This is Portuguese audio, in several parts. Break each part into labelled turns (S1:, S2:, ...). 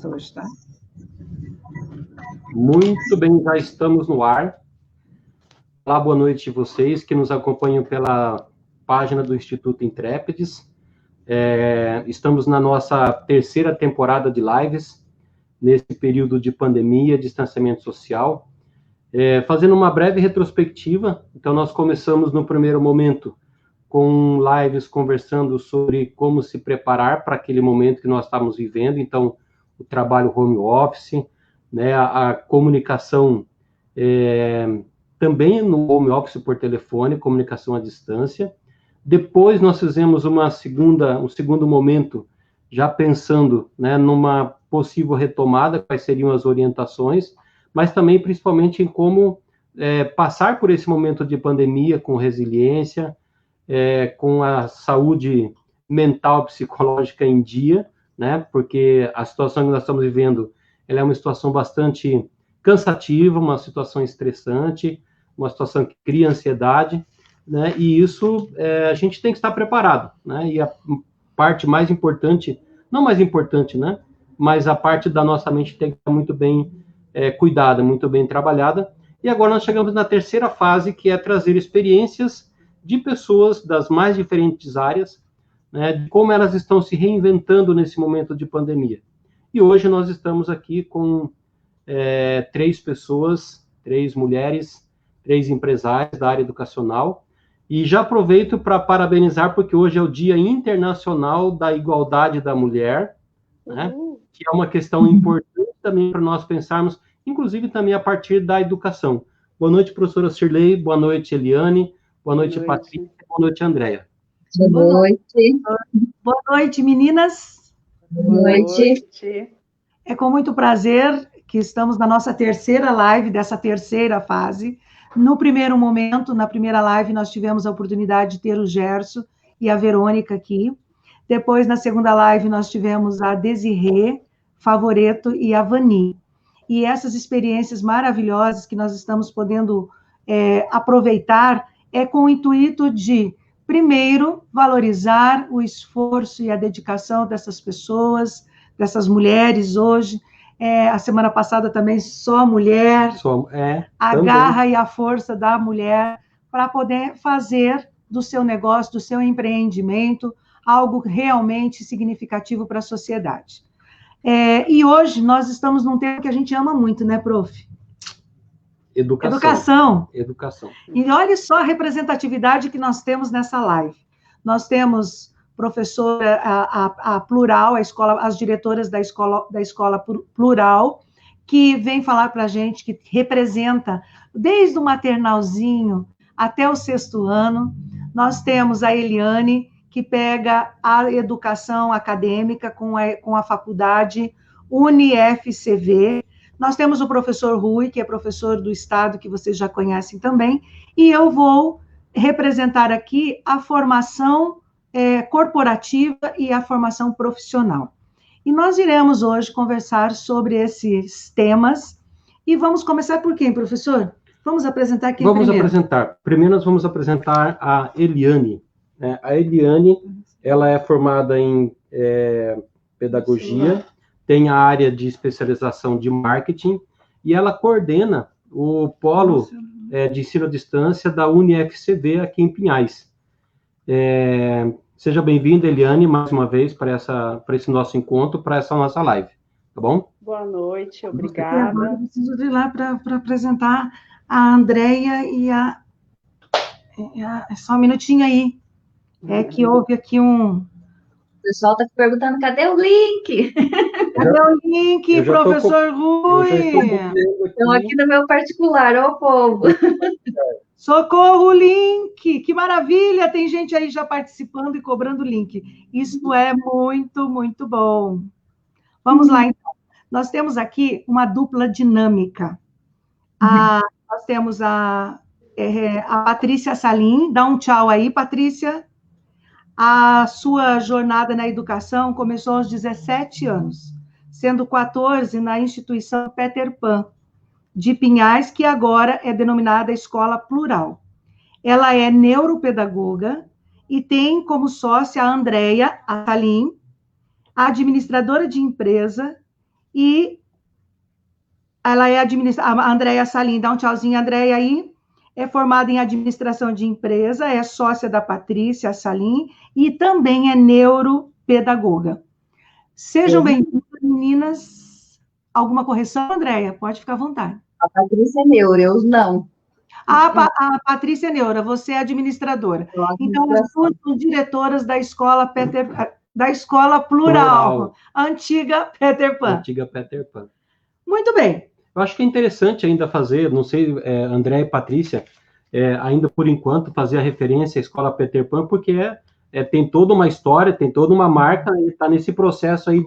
S1: hoje, tá?
S2: Muito bem, já estamos no ar. Olá, boa noite a vocês que nos acompanham pela página do Instituto Intrépides. Estamos na nossa terceira temporada de lives, nesse período de pandemia, distanciamento social. Fazendo uma breve retrospectiva, então nós começamos no primeiro momento com lives conversando sobre como se preparar para aquele momento que nós estamos vivendo, então o trabalho home office, né, a comunicação também no home office por telefone, comunicação à distância. Depois nós fizemos um segundo momento, já pensando, né, numa possível retomada, quais seriam as orientações, mas também principalmente em como passar por esse momento de pandemia com resiliência, com a saúde mental, psicológica em dia, né? Porque a situação que nós estamos vivendo, ela é uma situação bastante cansativa, uma situação estressante, uma situação que cria ansiedade, né? E isso a gente tem que estar preparado, né? E a parte mais importante, não mais importante, né? Mas a parte da nossa mente tem que estar muito bem cuidada, muito bem trabalhada. E agora nós chegamos na terceira fase, que é trazer experiências de pessoas das mais diferentes áreas, né, de como elas estão se reinventando nesse momento de pandemia. E hoje nós estamos aqui com 3 pessoas, 3 mulheres, 3 empresárias da área educacional, e já aproveito para parabenizar, porque hoje é o Dia Internacional da Igualdade da Mulher, né, que é uma questão importante também para nós pensarmos, inclusive também a partir da educação. Boa noite, professora Cirlei, boa noite, Eliane, boa noite, Patrícia, boa noite, Andréia.
S3: Boa noite.
S1: Boa noite, meninas.
S3: Boa noite.
S1: É com muito prazer que estamos na nossa terceira live dessa terceira fase. No primeiro momento, na primeira live, nós tivemos a oportunidade de ter o Gerson e a Verônica aqui. Depois, na segunda live, nós tivemos a Desirê, Favoreto e a Vani. E essas experiências maravilhosas que nós estamos podendo aproveitar com o intuito de, primeiro, valorizar o esforço e a dedicação dessas pessoas, dessas mulheres hoje. A semana passada também só mulher. A também. Garra e a força da mulher para poder fazer do seu negócio, do seu empreendimento, algo realmente significativo para a sociedade. E hoje nós estamos num tema que a gente ama muito, né, prof? Educação. E olha só a representatividade que nós temos nessa live. Nós temos professora, a Plural, as diretoras da escola Plural, que vem falar para a gente, que representa desde o maternalzinho até o 6º ano. Nós temos a Eliane, que pega a educação acadêmica com a faculdade UniFCV. Nós temos o professor Rui, que é professor do Estado, que vocês já conhecem também, e eu vou representar aqui a formação corporativa e a formação profissional. E nós iremos hoje conversar sobre esses temas, e vamos começar por quem, professor? Vamos apresentar quem primeiro?
S2: Primeiro nós vamos apresentar a Eliane. A Eliane, ela é formada em pedagogia, tem a área de especialização de marketing, e ela coordena o polo de ensino à distância da UniFCV aqui em Pinhais. Seja bem-vinda, Eliane, mais uma vez para esse nosso encontro, para essa nossa live, tá bom?
S3: Boa noite, obrigada.
S1: Agora eu preciso ir lá para apresentar a Andréia e só um minutinho aí. Que houve aqui um...
S3: O pessoal está perguntando, cadê o link?
S1: Cadê o link, professor Rui?
S3: Estão aqui no meu particular, ó povo.
S1: Socorro, link! Que maravilha! Tem gente aí já participando e cobrando link. Isso é muito, muito bom. Vamos lá, então. Nós temos aqui uma dupla dinâmica. Nós temos a Patrícia Salim. Dá um tchau aí, Patrícia. A sua jornada na educação começou aos 17 anos, sendo 14 na instituição Peter Pan, de Pinhais, que agora é denominada Escola Plural. Ela é neuropedagoga e tem como sócia a Andréia Salim, administradora de empresa e ela é a Andréia Salim, dá um tchauzinho, Andréia, aí, é formada em administração de empresa, é sócia da Patrícia Salim e também é neuropedagoga. Sejam bem-vindas, meninas. Alguma correção, Andréia? Pode ficar à vontade.
S3: A Patrícia é neuro, eu não.
S1: A Patrícia Neura, você é administradora. Então, as duas são diretoras da escola Plural, antiga Peter Pan.
S2: Antiga Peter Pan.
S1: Muito bem.
S2: Eu acho que é interessante ainda fazer, não sei, André e Patrícia, ainda por enquanto, fazer a referência à escola Peter Pan, porque tem toda uma história, tem toda uma marca, e está nesse processo aí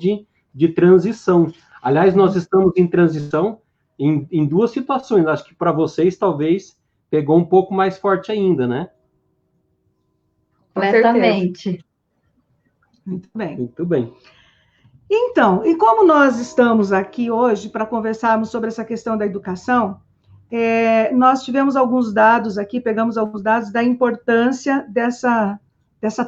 S2: de transição. Aliás, nós estamos em transição em duas situações. Acho que para vocês, talvez, pegou um pouco mais forte ainda, né?
S3: Completamente.
S1: Muito bem.
S2: Muito bem.
S1: Então, e como nós estamos aqui hoje para conversarmos sobre essa questão da educação, nós tivemos alguns dados aqui, pegamos alguns dados da importância dessa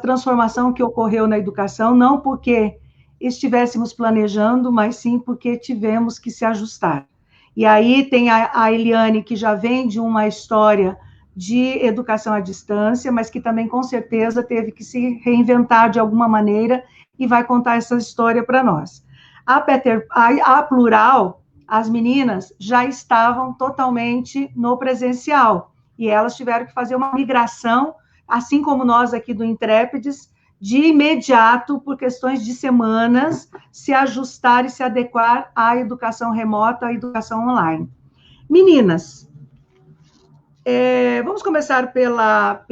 S1: transformação que ocorreu na educação, não porque estivéssemos planejando, mas sim porque tivemos que se ajustar. E aí tem a Eliane, que já vem de uma história de educação à distância, mas que também, com certeza, teve que se reinventar de alguma maneira e vai contar essa história para nós. A Plural, as meninas já estavam totalmente no presencial, e elas tiveram que fazer uma migração, assim como nós aqui do Intrépides, de imediato, por questões de semanas, se ajustar e se adequar à educação remota, à educação online. Meninas, vamos começar pela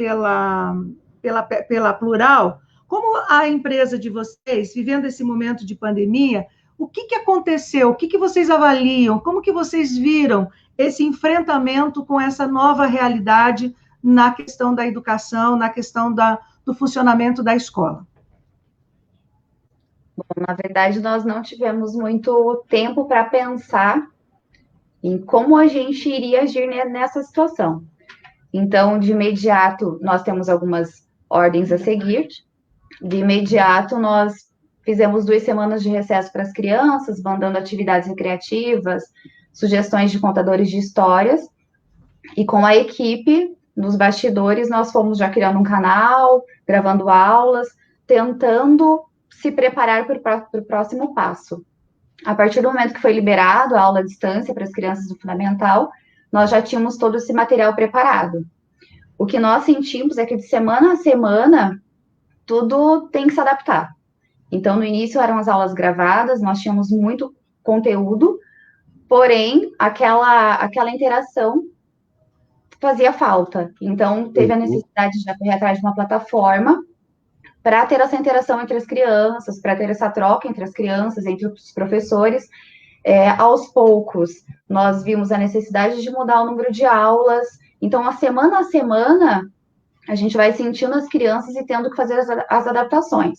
S1: Plural. Como a empresa de vocês, vivendo esse momento de pandemia, o que aconteceu? O que vocês avaliam? Como que vocês viram esse enfrentamento com essa nova realidade na questão da educação, na questão do funcionamento da escola?
S3: Bom, na verdade, nós não tivemos muito tempo para pensar em como a gente iria agir nessa situação. Então, de imediato, nós temos algumas ordens a seguir. De imediato, nós fizemos 2 semanas de recesso para as crianças, mandando atividades recreativas, sugestões de contadores de histórias. E com a equipe, nos bastidores, nós fomos já criando um canal, gravando aulas, tentando se preparar para o próximo passo. A partir do momento que foi liberado a aula à distância para as crianças do fundamental, nós já tínhamos todo esse material preparado. O que nós sentimos é que de semana a semana, tudo tem que se adaptar. Então, no início eram as aulas gravadas, nós tínhamos muito conteúdo, porém, aquela interação fazia falta. Então, teve a necessidade de correr atrás de uma plataforma para ter essa interação entre as crianças, para ter essa troca entre as crianças, entre os professores. Aos poucos, nós vimos a necessidade de mudar o número de aulas. Então, a semana, a gente vai sentindo as crianças e tendo que fazer as adaptações.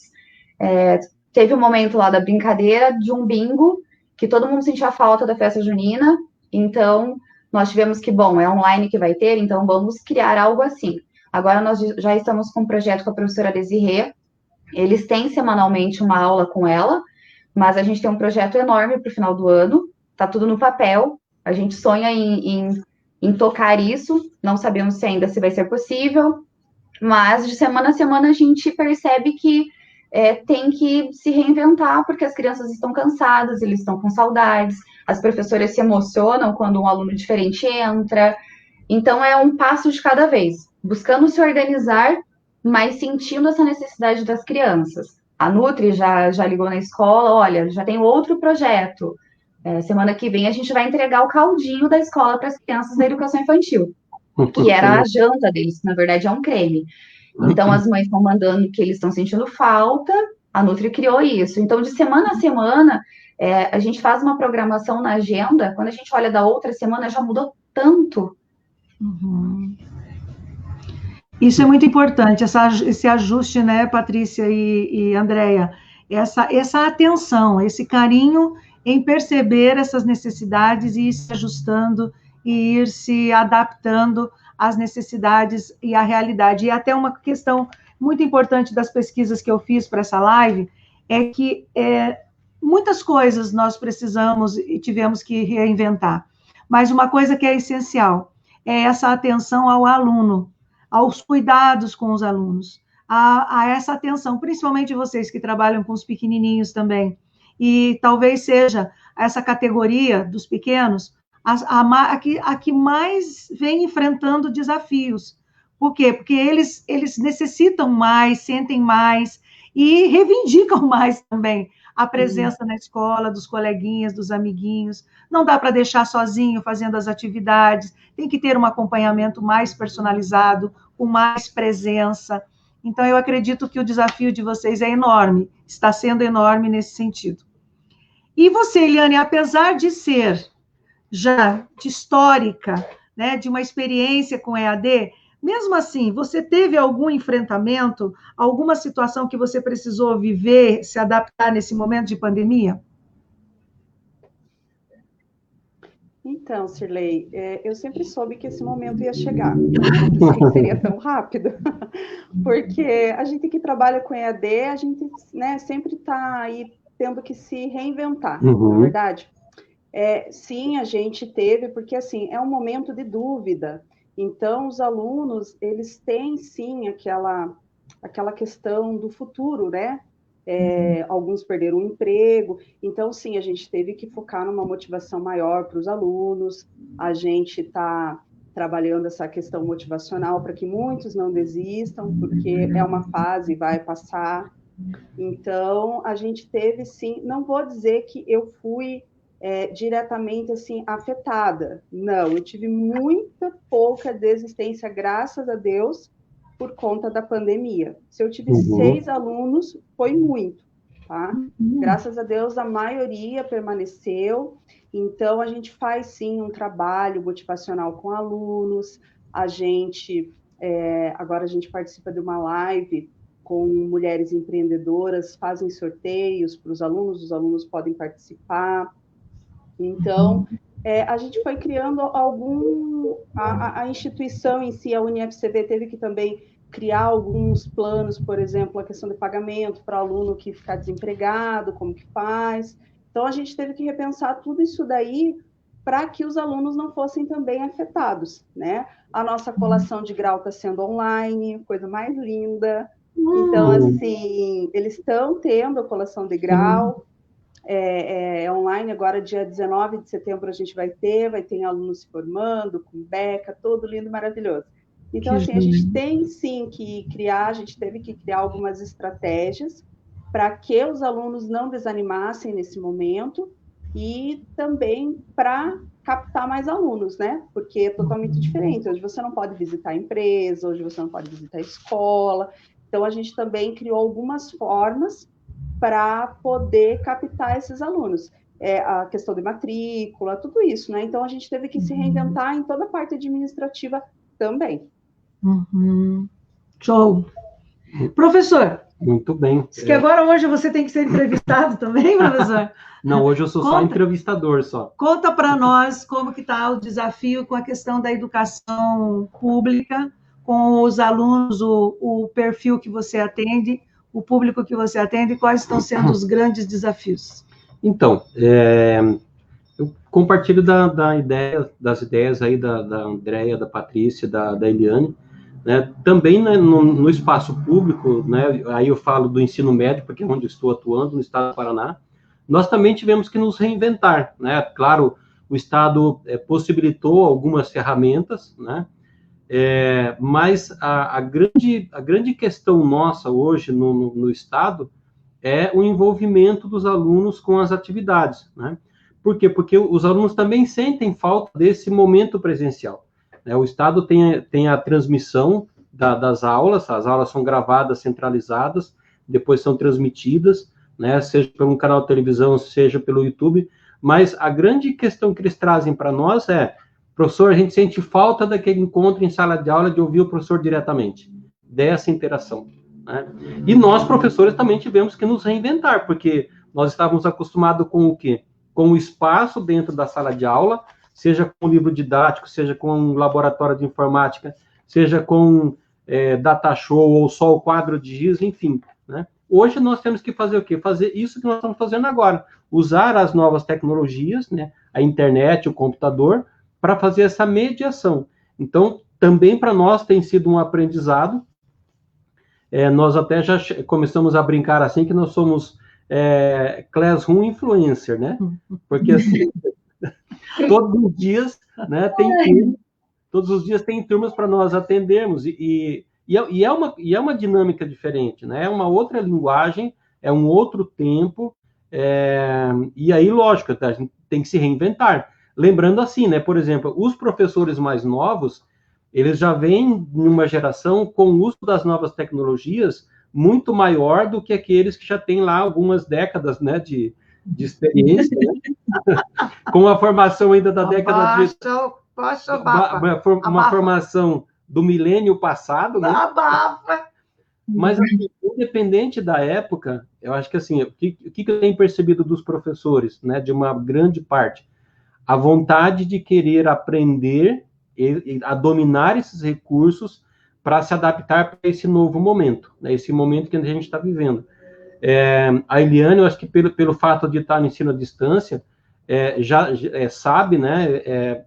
S3: Teve um momento lá da brincadeira de um bingo, que todo mundo sentia falta da festa junina, então nós tivemos que, é online que vai ter, então vamos criar algo assim. Agora nós já estamos com um projeto com a professora Desirê, eles têm semanalmente uma aula com ela, mas a gente tem um projeto enorme para o final do ano, está tudo no papel, a gente sonha em tocar isso, não sabemos ainda se vai ser possível, mas de semana a semana a gente percebe que tem que se reinventar, porque as crianças estão cansadas, eles estão com saudades, as professoras se emocionam quando um aluno diferente entra, então é um passo de cada vez, buscando se organizar, mas sentindo essa necessidade das crianças. A Nutri já ligou na escola, olha, já tem outro projeto, semana que vem a gente vai entregar o caldinho da escola para as crianças da educação infantil, que era a janta deles, que na verdade é um creme. Então, as mães estão mandando que eles estão sentindo falta, a Nutri criou isso. Então, de semana a semana, a gente faz uma programação na agenda, quando a gente olha da outra semana, já mudou tanto.
S1: Uhum. Isso é muito importante, esse ajuste, né, Patrícia e Andréia? Essa atenção, esse carinho em perceber essas necessidades e ir se ajustando e ir se adaptando às necessidades e à realidade. E até uma questão muito importante das pesquisas que eu fiz para essa live é que muitas coisas nós precisamos e tivemos que reinventar, mas uma coisa que é essencial é essa atenção ao aluno, aos cuidados com os alunos, a essa atenção, principalmente vocês que trabalham com os pequenininhos também, e talvez seja essa categoria dos pequenos a que mais vem enfrentando desafios. Por quê? Porque eles necessitam mais, sentem mais e reivindicam mais também a presença na escola, dos coleguinhas, dos amiguinhos. Não dá para deixar sozinho fazendo as atividades, tem que ter um acompanhamento mais personalizado, com mais presença. Então, eu acredito que o desafio de vocês é enorme, está sendo enorme nesse sentido. E você, Eliane, apesar de ser já de histórica, né, de uma experiência com EAD, mesmo assim, você teve algum enfrentamento, alguma situação que você precisou viver, se adaptar nesse momento de pandemia?
S4: Então, Cirlei, eu sempre soube que esse momento ia chegar. Não pensei que seria tão rápido, porque a gente que trabalha com EAD, a gente, né, sempre está aí tendo que se reinventar, não é verdade? Sim, a gente teve, porque assim, é um momento de dúvida. Então, os alunos, eles têm, sim, aquela questão do futuro, né? Alguns perderam o emprego. Então, sim, a gente teve que focar numa motivação maior para os alunos. A gente está trabalhando essa questão motivacional para que muitos não desistam, porque é uma fase, vai passar. Então, a gente teve, sim, não vou dizer que eu fui diretamente assim afetada. Não, eu tive muita pouca desistência, graças a Deus, por conta da pandemia. Se eu tive 6 alunos, foi muito, tá? Graças a Deus, a maioria permaneceu. Então, a gente faz, sim, um trabalho motivacional com alunos. Agora a gente participa de uma live com mulheres empreendedoras, fazem sorteios para os alunos podem participar. Então, a gente foi criando a instituição em si, a UniFCB teve que também criar alguns planos, por exemplo, a questão de pagamento para aluno que ficar desempregado, como que faz. Então, a gente teve que repensar tudo isso daí para que os alunos não fossem também afetados, né? A nossa colação de grau está sendo online, coisa mais linda. Então, assim, eles estão tendo a colação de grau, online, agora dia 19 de setembro a gente vai ter alunos se formando, com beca, todo lindo, maravilhoso. Então, assim, a gente tem sim que criar, a gente teve que criar algumas estratégias para que os alunos não desanimassem nesse momento e também para captar mais alunos, né? Porque é totalmente diferente. Hoje você não pode visitar a empresa, hoje você não pode visitar a escola. Então, a gente também criou algumas formas para poder captar esses alunos. A questão de matrícula, tudo isso, né? Então, a gente teve que se reinventar em toda a parte administrativa também.
S1: Show! Professor!
S2: Muito bem.
S1: Diz que agora hoje você tem que ser entrevistado também, professor?
S2: Não, hoje eu sou só entrevistador, só.
S1: Conta para nós como que está o desafio com a questão da educação pública, com os alunos, o perfil que você atende, o público que você atende, quais estão sendo os grandes desafios? Então,
S2: eu compartilho das ideias aí da Andréia, da Patrícia, da Eliane, né? Também, né, no espaço público, né, aí eu falo do ensino médio, porque é onde eu estou atuando, no estado do Paraná, nós também tivemos que nos reinventar, né? Claro, o estado possibilitou algumas ferramentas, né? Mas a grande questão nossa hoje no Estado é o envolvimento dos alunos com as atividades, né? Por quê? Porque os alunos também sentem falta desse momento presencial, né? O Estado tem a transmissão das aulas, as aulas são gravadas, centralizadas, depois são transmitidas, né? Seja pelo canal de televisão, seja pelo YouTube, mas a grande questão que eles trazem para nós professor, a gente sente falta daquele encontro em sala de aula, de ouvir o professor diretamente, dessa interação, né? E nós, professores, também tivemos que nos reinventar, porque nós estávamos acostumados com o quê? Com o espaço dentro da sala de aula, seja com livro didático, seja com um laboratório de informática, seja com data show ou só o quadro de giz, enfim, né? Hoje nós temos que fazer o quê? Fazer isso que nós estamos fazendo agora. Usar as novas tecnologias, né? A internet, o computador, para fazer essa mediação. Então, também para nós tem sido um aprendizado. Nós até já começamos a brincar assim, que nós somos Classroom Influencer, né? Porque assim, todos os dias, né, todos os dias tem turmas para nós atendermos, e é uma dinâmica diferente, né? É uma outra linguagem, é um outro tempo, e aí, lógico, a gente tem que se reinventar. Lembrando assim, né? Por exemplo, os professores mais novos, eles já vêm numa geração com o uso das novas tecnologias muito maior do que aqueles que já têm lá algumas décadas, né, de experiência, né? Com a formação ainda da década de... Uma formação do milênio passado, né? Mas, assim, independente da época, eu acho que, assim, o que eu tenho percebido dos professores, né, de uma grande parte? A vontade de querer aprender a dominar esses recursos para se adaptar para esse novo momento, né, esse momento que a gente está vivendo. A Eliane, eu acho que pelo fato de estar no ensino à distância, já sabe, né,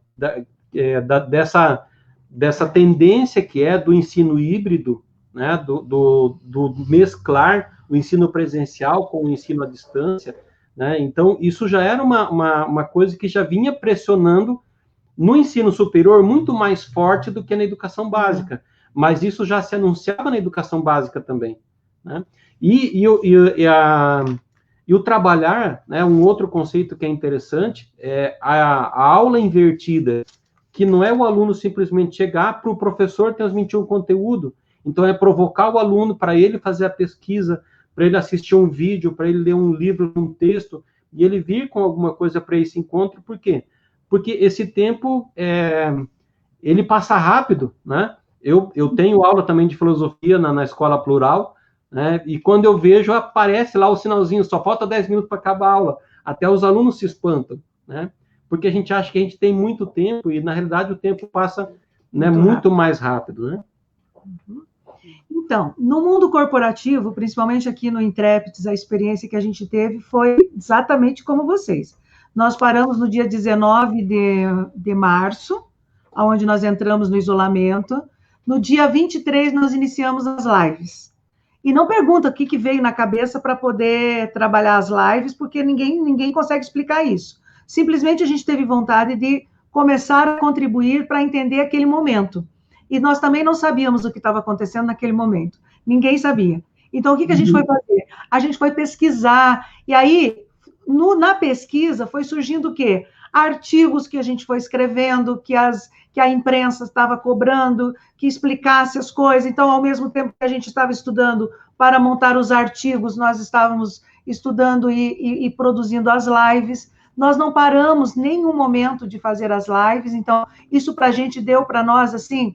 S2: dessa tendência que é do ensino híbrido, né, do mesclar o ensino presencial com o ensino à distância, né? Então, isso já era uma coisa que já vinha pressionando no ensino superior muito mais forte do que na educação básica, mas isso já se anunciava na educação básica também, né? E o trabalhar, né, um outro conceito que é interessante, é a aula invertida, que não é o aluno simplesmente chegar para o professor transmitir um conteúdo, então é provocar o aluno para ele fazer a pesquisa, para ele assistir um vídeo, para ele ler um livro, um texto, e ele vir com alguma coisa para esse encontro. Por quê? Porque esse tempo, ele passa rápido, né? Eu tenho aula também de filosofia na escola plural, né? E quando eu vejo, aparece lá o sinalzinho, só falta 10 minutos para acabar a aula. Até os alunos se espantam, né? Porque a gente acha que a gente tem muito tempo, e na realidade o tempo passa, né, muito mais rápido, né?
S1: Então, no mundo corporativo, principalmente aqui no Intrépides, a experiência que a gente teve foi exatamente como vocês. Nós paramos no dia 19 de março, onde nós entramos no isolamento. No dia 23, nós iniciamos as lives. E não pergunta o que veio na cabeça para poder trabalhar as lives, porque ninguém consegue explicar isso. Simplesmente a gente teve vontade de começar a contribuir para entender aquele momento. E nós também não sabíamos o que estava acontecendo naquele momento. Ninguém sabia. Então, o que a gente foi fazer? A gente foi pesquisar. E aí, na pesquisa, foi surgindo o quê? Artigos que a gente foi escrevendo, que a imprensa estava cobrando, que explicasse as coisas. Então, ao mesmo tempo que a gente estava estudando para montar os artigos, nós estávamos estudando e produzindo as lives. Nós não paramos nenhum momento de fazer as lives. Então, isso para a gente deu para nós, assim,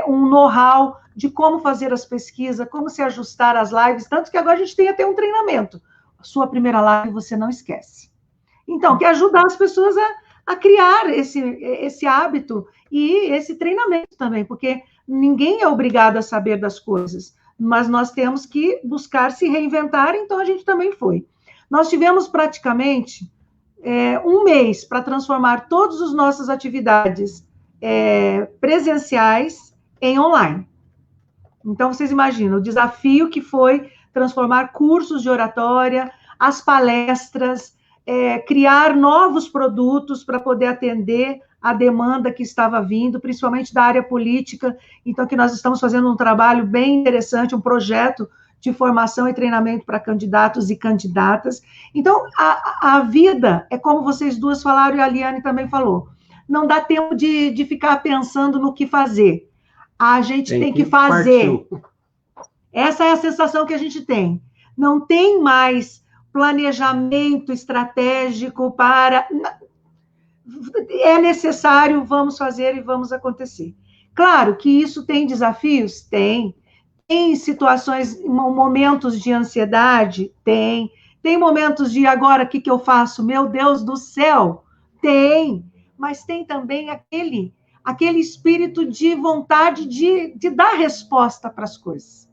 S1: um know-how de como fazer as pesquisas, como se ajustar às lives, tanto que agora a gente tem até um treinamento. A sua primeira live você não esquece. Então, que ajudar as pessoas a criar esse hábito e esse treinamento também, porque ninguém é obrigado a saber das coisas, mas nós temos que buscar se reinventar, então a gente também foi. Nós tivemos praticamente um mês para transformar todas as nossas atividades presenciais em online. Então, vocês imaginam o desafio que foi transformar cursos de oratória, as palestras, criar novos produtos para poder atender a demanda que estava vindo, principalmente da área política. Então, que nós estamos fazendo um trabalho bem interessante, um projeto de formação e treinamento para candidatos e candidatas. Então, a vida é como vocês duas falaram e a Liane também falou. Não dá tempo de ficar pensando no que fazer. A gente tem que fazer. Partiu. Essa é a sensação que a gente tem. Não tem mais planejamento estratégico para... É necessário, vamos fazer e vamos acontecer. Claro que isso tem desafios? Tem. Tem situações, momentos de ansiedade? Tem. Tem momentos de agora, o que eu faço? Meu Deus do céu! Tem. Mas tem também aquele espírito de vontade de dar resposta para as coisas.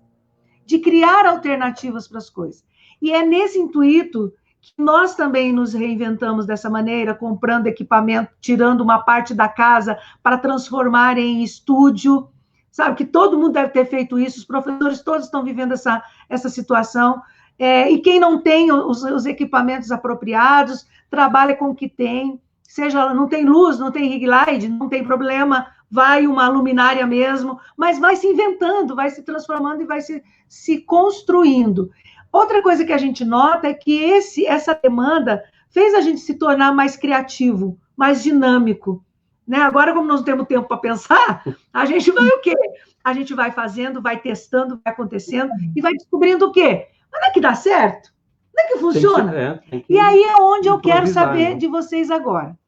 S1: de criar alternativas para as coisas. E é nesse intuito que nós também nos reinventamos dessa maneira, comprando equipamento, tirando uma parte da casa para transformar em estúdio, sabe, que todo mundo deve ter feito isso, os professores todos estão vivendo essa situação, e quem não tem os equipamentos apropriados, trabalha com o que tem, seja, não tem luz, não tem ring light, não tem problema, vai uma luminária mesmo, mas vai se inventando, vai se transformando e vai se construindo. Outra coisa que a gente nota é que essa demanda fez a gente se tornar mais criativo, mais dinâmico, né? Agora, como nós não temos tempo para pensar, a gente vai o quê? A gente vai fazendo, vai testando, vai acontecendo e vai descobrindo o quê? Mas não é que dá certo? Não é que funciona? Tem que e aí é onde eu quero saber, né, de vocês agora.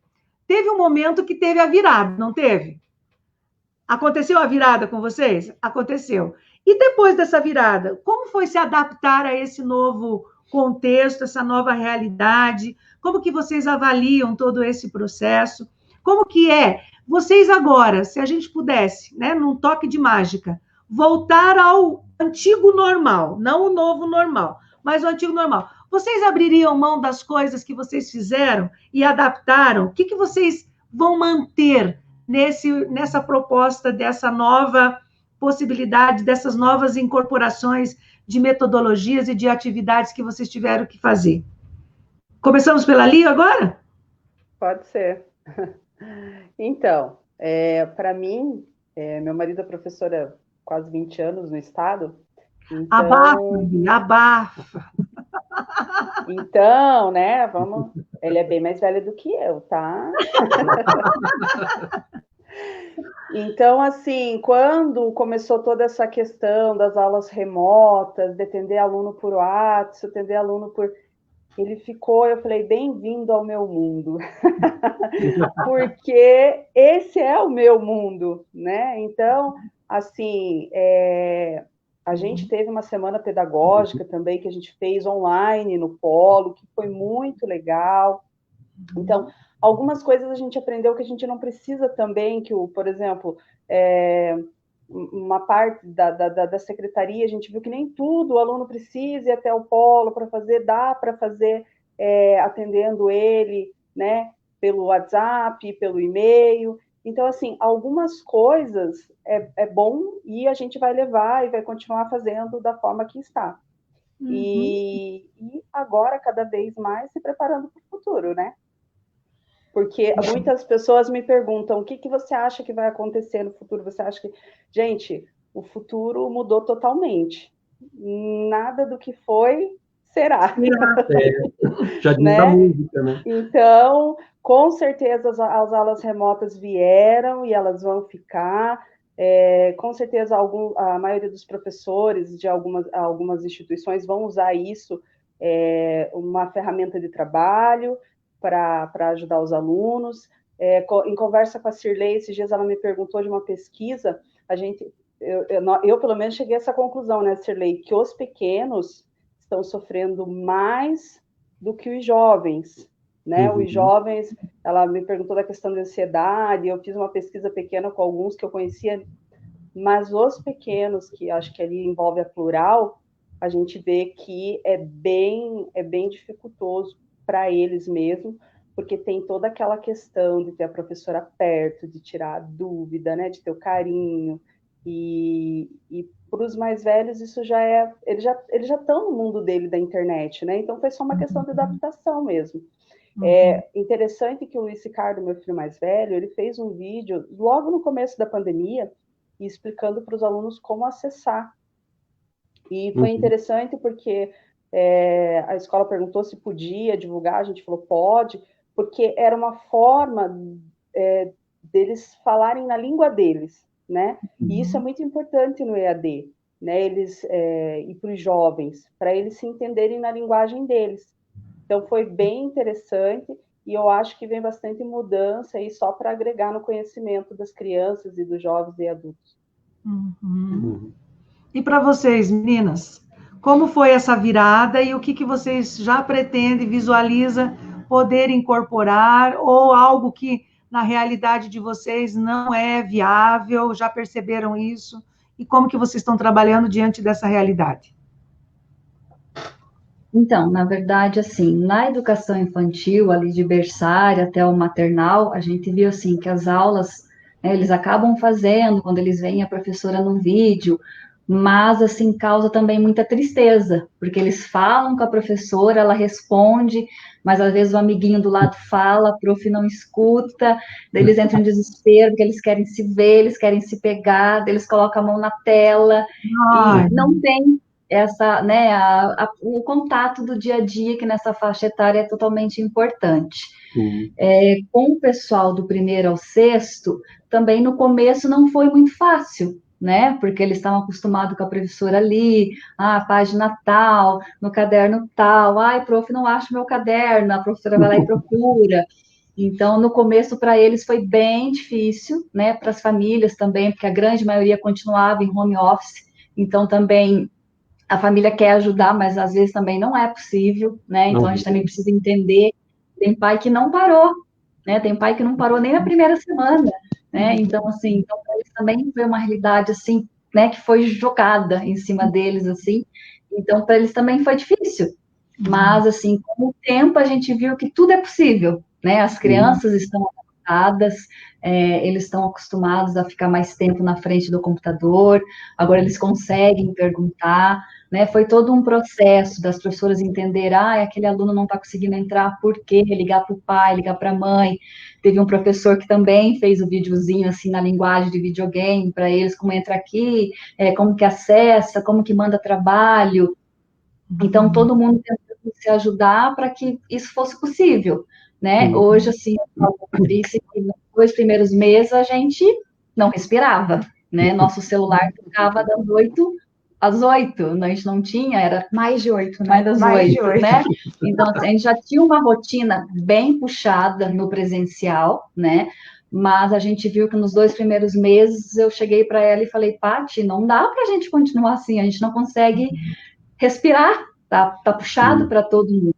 S1: Teve um momento que teve a virada, não teve? Aconteceu a virada com vocês? Aconteceu. E depois dessa virada, como foi se adaptar a esse novo contexto, essa nova realidade? Como que vocês avaliam todo esse processo? Como que é? Vocês agora, se a gente pudesse, né, num toque de mágica, voltar ao antigo normal, não o novo normal, mas o antigo normal, vocês abririam mão das coisas que vocês fizeram e adaptaram? O que vocês vão manter nessa proposta dessa nova possibilidade, dessas novas incorporações de metodologias e de atividades que vocês tiveram que fazer? Começamos pela Lio agora?
S4: Pode ser. Então, para mim, meu marido é professor há quase 20 anos no estado. Então...
S1: Abafa!
S4: Então, né, ele é bem mais velho do que eu, tá? Então, assim, quando começou toda essa questão das aulas remotas, de atender aluno por WhatsApp, atender aluno por... Ele ficou, eu falei, bem-vindo ao meu mundo. Porque esse é o meu mundo, né? Então, assim, a gente teve uma semana pedagógica também, que a gente fez online no Polo, que foi muito legal. Então, algumas coisas a gente aprendeu que a gente não precisa também, por exemplo, uma parte da secretaria, a gente viu que nem tudo o aluno precisa ir até o Polo para fazer, dá para fazer atendendo ele, né, pelo WhatsApp, pelo e-mail. Então, assim, algumas coisas é bom e a gente vai levar e vai continuar fazendo da forma que está. Uhum. E agora, cada vez mais, se preparando para o futuro, né? Porque muitas pessoas me perguntam, o que você acha que vai acontecer no futuro? Você acha que... Gente, o futuro mudou totalmente. Nada do que foi, será.
S2: Já diz, né? A música, né?
S4: Então, com certeza, as aulas remotas vieram e elas vão ficar. Com certeza, a maioria dos professores de algumas instituições vão usar isso, uma ferramenta de trabalho, para ajudar os alunos. Em conversa com a Cirlei, esses dias ela me perguntou de uma pesquisa, eu pelo menos cheguei a essa conclusão, né, Cirlei, que os pequenos estão sofrendo mais do que os jovens, né? Uhum. Os jovens, ela me perguntou da questão da ansiedade, eu fiz uma pesquisa pequena com alguns que eu conhecia, mas os pequenos, que acho que ali envolve a plural, a gente vê que é bem dificultoso para eles mesmo, porque tem toda aquela questão de ter a professora perto, de tirar a dúvida, né, de ter o carinho, e para os mais velhos isso já eles já estão no mundo dele da internet, né, então foi só uma questão de adaptação mesmo. É interessante que o Luiz Ricardo, meu filho mais velho, ele fez um vídeo logo no começo da pandemia, explicando para os alunos como acessar, e foi interessante porque a escola perguntou se podia divulgar, a gente falou pode, porque era uma forma deles falarem na língua deles, né? E isso é muito importante no EAD, né? Eles e para os jovens, para eles se entenderem na linguagem deles. Então foi bem interessante e eu acho que vem bastante mudança aí só para agregar no conhecimento das crianças e dos jovens e adultos.
S1: E para vocês, meninas? Como foi essa virada e o que vocês já pretendem, visualiza poder incorporar ou algo que na realidade de vocês não é viável, já perceberam isso e como que vocês estão trabalhando diante dessa realidade?
S5: Então, na verdade, assim, na educação infantil, ali de berçário até o maternal, a gente viu, assim, que as aulas, né, eles acabam fazendo quando eles veem a professora no vídeo, mas, assim, causa também muita tristeza, porque eles falam com a professora, ela responde, mas às vezes o amiguinho do lado fala, a prof não escuta, daí eles entram em desespero, porque eles querem se ver, eles querem se pegar, daí eles colocam a mão na tela, e não tem essa, né, o contato do dia a dia, que nessa faixa etária é totalmente importante. Com o pessoal do 1º ao 6º, também no começo não foi muito fácil, né, porque eles estavam acostumados com a professora ali, página tal, no caderno tal, ai, prof, não acho meu caderno, a professora vai lá e procura. Então, no começo, para eles foi bem difícil, né, para as famílias também, porque a grande maioria continuava em home office, então também a família quer ajudar, mas às vezes também não é possível, né? Então a gente também precisa entender. Tem pai que não parou, né? Tem pai que não parou nem na primeira semana, né? Então, assim, então, para eles também foi uma realidade, assim, né, que foi jogada em cima deles, assim. Então, para eles também foi difícil. Mas, assim, com o tempo a gente viu que tudo é possível, né? As crianças estão adaptadas, eles estão acostumados a ficar mais tempo na frente do computador, agora eles conseguem perguntar, né? Foi todo um processo das professoras entenderem, aquele aluno não está conseguindo entrar, por quê? Ligar para o pai, ligar para a mãe. Teve um professor que também fez o videozinho, assim, na linguagem de videogame, para eles, como entra aqui, como que acessa, como que manda trabalho. Então, todo mundo tentando se ajudar para que isso fosse possível, né? Hoje, assim, eu falo com a Patrícia que nos 2 primeiros meses a gente não respirava, né? Nosso celular ficava das 8 às 8, a gente não tinha, era
S3: mais de 8, né?
S5: Mais das 8, né? Então, assim, a gente já tinha uma rotina bem puxada no presencial, né? Mas a gente viu que nos 2 primeiros meses eu cheguei para ela e falei, Paty, não dá para a gente continuar assim, a gente não consegue respirar, tá puxado para todo mundo.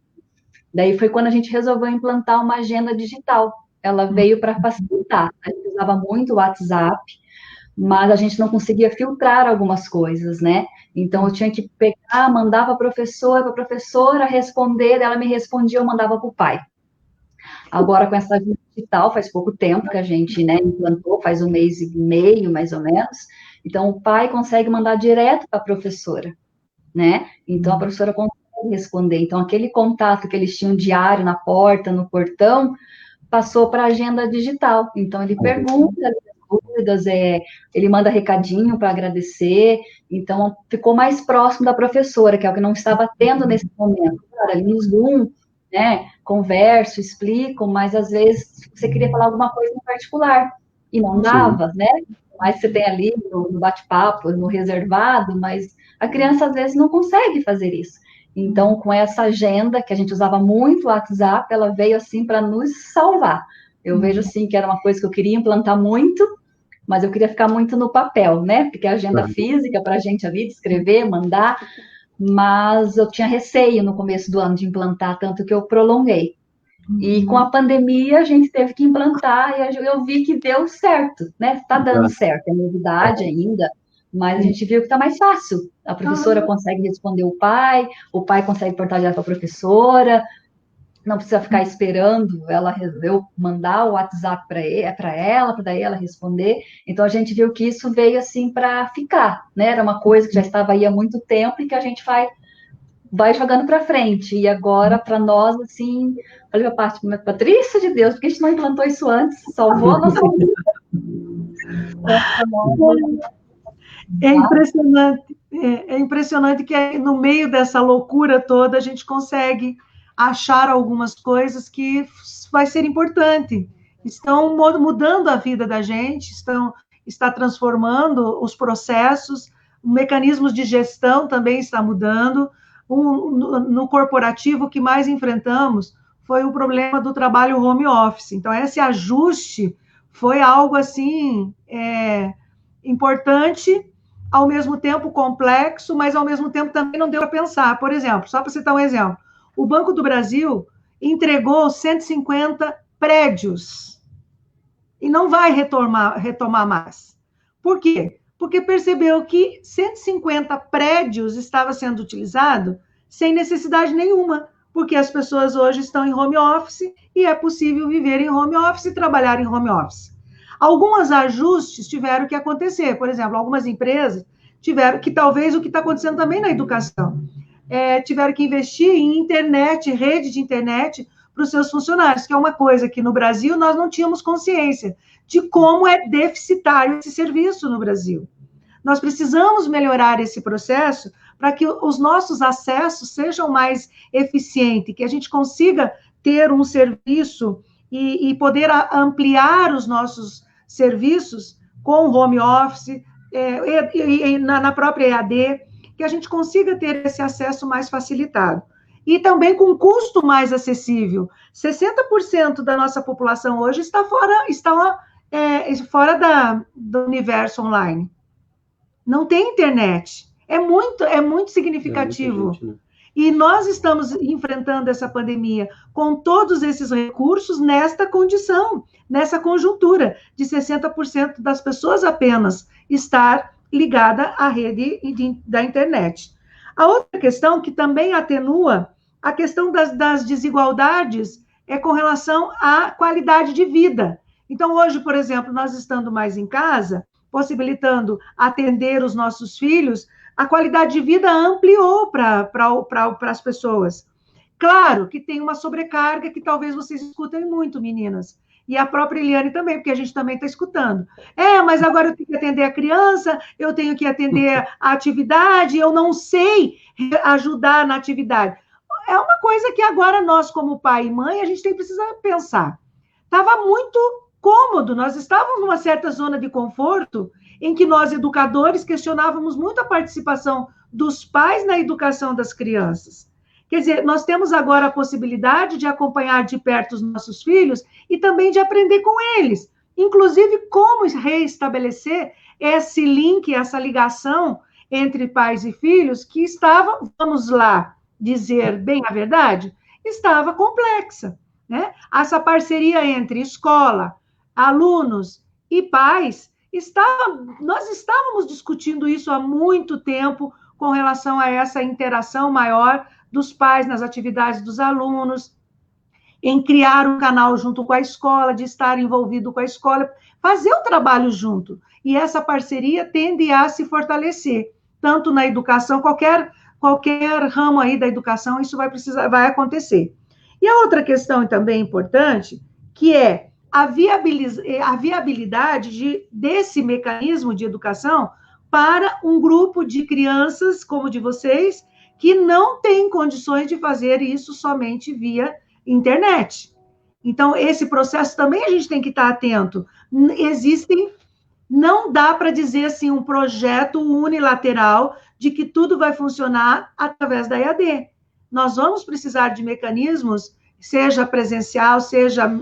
S5: Daí foi quando a gente resolveu implantar uma agenda digital. Ela veio para facilitar. A gente usava muito o WhatsApp, mas a gente não conseguia filtrar algumas coisas, né? Então eu tinha que pegar, mandar para a professora responder, ela me respondia, eu mandava para o pai. Agora com essa agenda digital, faz pouco tempo que a gente, né, implantou, faz 1 mês e meio, mais ou menos. Então o pai consegue mandar direto para a professora, né? Então a professora consegue responder. Então aquele contato que eles tinham diário na porta, no portão, passou para a agenda digital. Então ele pergunta as dúvidas, ele manda recadinho para agradecer. Então ficou mais próximo da professora, que é o que não estava tendo nesse momento. Claro, ali no Zoom, né? Converso, explico, mas às vezes você queria falar alguma coisa em particular e não dava, né? Mas você tem ali no bate-papo, no reservado, mas a criança às vezes não consegue fazer isso. Então, com essa agenda, que a gente usava muito o WhatsApp, ela veio assim para nos salvar. Eu vejo assim que era uma coisa que eu queria implantar muito, mas eu queria ficar muito no papel, né? Porque a agenda física para a gente ali, de escrever, mandar, mas eu tinha receio no começo do ano de implantar, tanto que eu prolonguei. E com a pandemia a gente teve que implantar e eu vi que deu certo, né? Está dando certo, é novidade ainda, mas a gente viu que está mais fácil. A professora consegue responder o pai consegue portar direto para a professora, não precisa ficar esperando eu mandar o WhatsApp para ela, para daí ela responder. Então a gente viu que isso veio assim para ficar, né? Era uma coisa que já estava aí há muito tempo e que a gente vai jogando para frente. E agora, para nós, assim, falei a parte, Patrícia de Deus, porque a gente não implantou isso antes, salvou a nossa vida.
S1: É impressionante que no meio dessa loucura toda a gente consegue achar algumas coisas que vai ser importante. Estão mudando a vida da gente, está transformando os processos, mecanismos de gestão também está mudando. No corporativo, o que mais enfrentamos foi o problema do trabalho home office. Então, esse ajuste foi algo assim importante, ao mesmo tempo complexo, mas ao mesmo tempo também não deu para pensar. Por exemplo, só para citar um exemplo, o Banco do Brasil entregou 150 prédios e não vai retomar mais. Por quê? porque percebeu que 150 prédios estavam sendo utilizados sem necessidade nenhuma, porque as pessoas hoje estão em home office e é possível viver em home office e trabalhar em home office. Alguns ajustes tiveram que acontecer, por exemplo, algumas empresas tiveram que, talvez o que está acontecendo também na educação, tiveram que investir em internet, rede de internet para os seus funcionários, que é uma coisa que no Brasil nós não tínhamos consciência de como é deficitário esse serviço no Brasil. Nós precisamos melhorar esse processo para que os nossos acessos sejam mais eficientes, que a gente consiga ter um serviço e poder ampliar os nossos serviços com home office, na própria EAD, que a gente consiga ter esse acesso mais facilitado. E também com custo mais acessível. 60% da nossa população hoje está fora do universo online. Não tem internet. É muito significativo. Gente, né? E nós estamos enfrentando essa pandemia com todos esses recursos nesta condição, nessa conjuntura de 60% das pessoas apenas estar ligada à rede da internet. A outra questão que também atenua a questão das desigualdades é com relação à qualidade de vida. Então, hoje, por exemplo, nós estando mais em casa, possibilitando atender os nossos filhos, a qualidade de vida ampliou para as pessoas. Claro que tem uma sobrecarga que talvez vocês escutem muito, meninas, e a própria Eliane também, porque a gente também está escutando. Mas agora eu tenho que atender a criança, eu tenho que atender a atividade, eu não sei ajudar na atividade. É uma coisa que agora nós, como pai e mãe, a gente precisa pensar. Estava muito cômodo, nós estávamos numa certa zona de conforto, em que nós, educadores, questionávamos muito a participação dos pais na educação das crianças. Quer dizer, nós temos agora a possibilidade de acompanhar de perto os nossos filhos e também de aprender com eles, inclusive como reestabelecer esse link, essa ligação entre pais e filhos que estava, vamos lá dizer bem a verdade, estava complexa, né? Essa parceria entre escola, alunos e pais, nós estávamos discutindo isso há muito tempo com relação a essa interação maior dos pais nas atividades dos alunos, em criar um canal junto com a escola, de estar envolvido com a escola, fazer o trabalho junto. E essa parceria tende a se fortalecer, tanto na educação, qualquer ramo aí da educação, isso vai acontecer. E a outra questão também importante, que é a viabilidade desse mecanismo de educação para um grupo de crianças, como de vocês, que não tem condições de fazer isso somente via internet. Então, esse processo também a gente tem que estar atento. Não dá para dizer assim um projeto unilateral de que tudo vai funcionar através da EAD. Nós vamos precisar de mecanismos, seja presencial, seja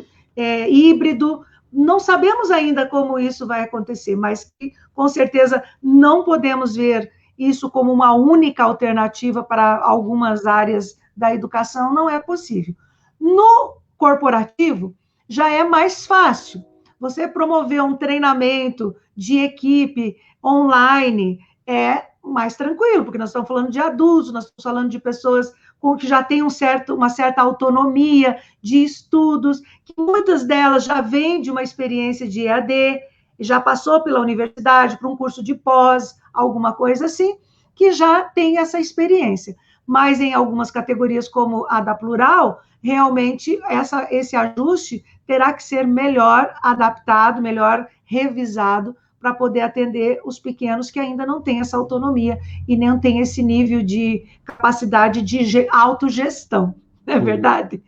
S1: híbrido, não sabemos ainda como isso vai acontecer, mas com certeza não podemos ver isso como uma única alternativa para algumas áreas da educação, não é possível. No corporativo, já é mais fácil. Você promover um treinamento de equipe online é mais tranquilo, porque nós estamos falando de adultos, nós estamos falando de pessoas que já têm uma certa autonomia de estudos, que muitas delas já vêm de uma experiência de EAD, já passou pela universidade, para um curso de pós, alguma coisa assim, que já tem essa experiência. Mas em algumas categorias, como a da Plural, realmente esse ajuste terá que ser melhor adaptado, melhor revisado, para poder atender os pequenos que ainda não têm essa autonomia e nem têm esse nível de capacidade de autogestão, não é verdade?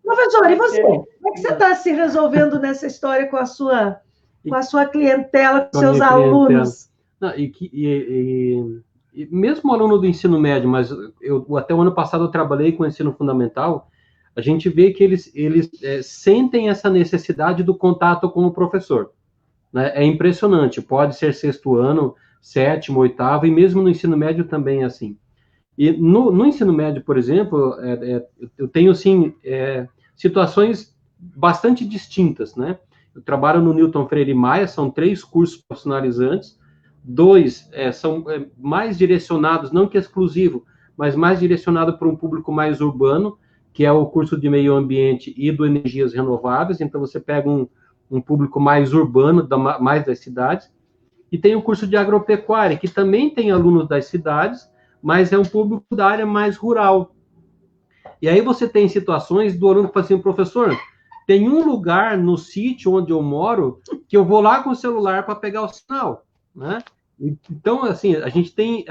S1: Professor, e você? Como é que você está se resolvendo nessa história com a sua clientela, com seus alunos?
S2: Não, e mesmo aluno do ensino médio, mas até o ano passado eu trabalhei com o ensino fundamental, a gente vê que eles sentem essa necessidade do contato com o professor. Né? É impressionante, pode ser sexto ano, sétimo, oitavo, e mesmo no ensino médio também é assim. E no ensino médio, por exemplo, eu tenho, assim, situações bastante distintas, né? Eu trabalho no Newton Freire Maia, são 3 cursos profissionalizantes, dois são mais direcionados, não que exclusivo, mas mais direcionado para um público mais urbano, que é o curso de meio ambiente e do energias renováveis. Então, você pega um público mais urbano, mais das cidades. E tem o curso de agropecuária, que também tem alunos das cidades, mas é um público da área mais rural. E aí você tem situações do aluno que fala assim, professor, tem um lugar no sítio onde eu moro que eu vou lá com o celular para pegar o sinal, né? Então, assim, a gente tem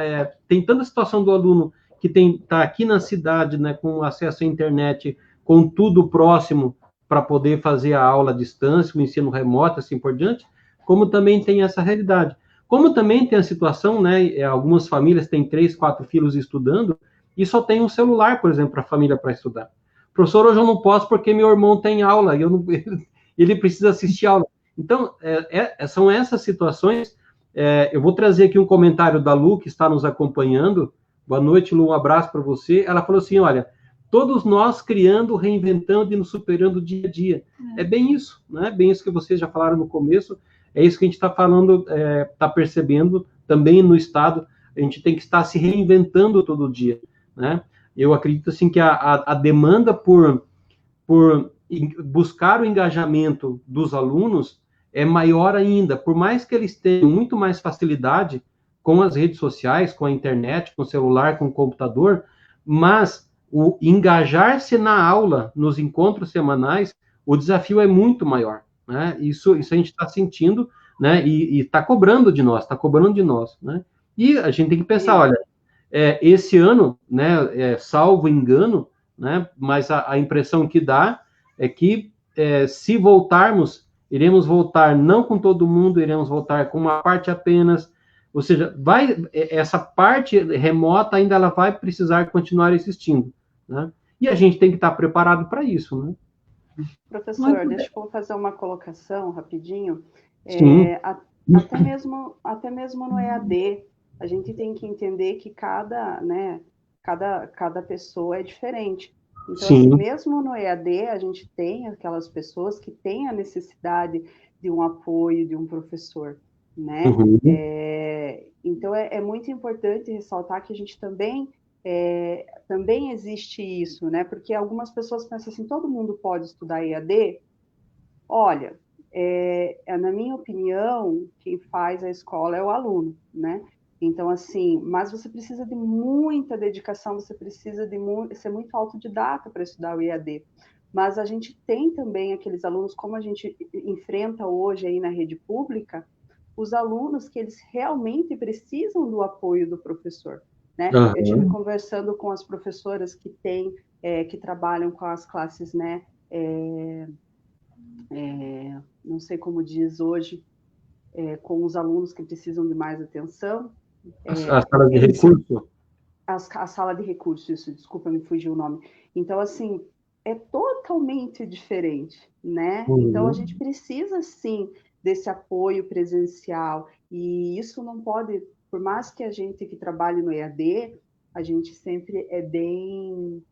S2: tanta situação do aluno que está aqui na cidade, né, com acesso à internet, com tudo próximo para poder fazer a aula à distância, o ensino remoto, assim por diante, como também tem essa realidade. Como também tem a situação, né, algumas famílias têm 3, 4 filhos estudando e só tem um celular, por exemplo, para a família para estudar. Professor, hoje eu não posso porque meu irmão tem aula, e ele precisa assistir aula. Então, são essas situações. Eu vou trazer aqui um comentário da Lu, que está nos acompanhando. Boa noite, Lu, um abraço para você. Ela falou assim, olha, todos nós criando, reinventando e nos superando dia a dia. É bem isso, né? Bem isso que vocês já falaram no começo. É isso que a gente está falando, está percebendo também no Estado. A gente tem que estar se reinventando todo dia, né? Eu acredito, assim, que a demanda por buscar o engajamento dos alunos é maior ainda, por mais que eles tenham muito mais facilidade com as redes sociais, com a internet, com o celular, com o computador, mas o engajar-se na aula, nos encontros semanais, o desafio é muito maior, né? Isso a gente está sentindo, né? E está cobrando de nós, né? E a gente tem que pensar, olha, esse ano, né, salvo engano, né, mas a impressão que dá é que se voltarmos, iremos voltar não com todo mundo, iremos voltar com uma parte apenas, ou seja, essa parte remota ainda ela vai precisar continuar existindo, né? E a gente tem que estar preparado para isso, né?
S4: Professor, deixa eu fazer uma colocação rapidinho. Até mesmo no EAD, a gente tem que entender que cada pessoa é diferente. Então, assim, mesmo no EAD, a gente tem aquelas pessoas que têm a necessidade de um apoio de um professor, né? Então, é muito importante ressaltar que a gente também existe isso, né? Porque algumas pessoas pensam assim, todo mundo pode estudar EAD? Olha, na minha opinião, quem faz a escola é o aluno, né? Então, assim, mas você precisa de muita dedicação, você precisa ser muito autodidata para estudar o EAD. Mas a gente tem também aqueles alunos, como a gente enfrenta hoje aí na rede pública, os alunos que eles realmente precisam do apoio do professor, né? Eu estive conversando com as professoras que trabalham com as classes, né? Não sei como diz hoje, com os alunos que precisam de mais atenção.
S2: A sala de recurso?
S4: A sala de recurso, isso, desculpa, me fugiu o nome. Então, assim, é totalmente diferente, né? Então, a gente precisa, sim, desse apoio presencial, e isso não pode, por mais que a gente que trabalhe no EAD, a gente sempre é bem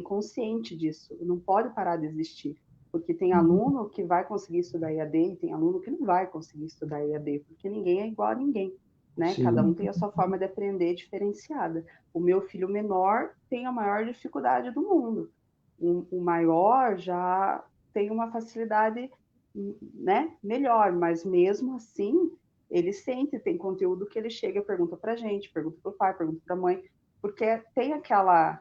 S4: consciente disso, não pode parar de existir, porque tem aluno que vai conseguir estudar EAD e tem aluno que não vai conseguir estudar EAD, porque ninguém é igual a ninguém, né? Sim. Cada um tem a sua forma de aprender diferenciada. O meu filho menor tem a maior dificuldade do mundo. O maior já tem uma facilidade, né, melhor, mas mesmo assim, ele sente, tem conteúdo que ele chega e pergunta para a gente, pergunta para o pai, pergunta para a mãe, porque tem aquela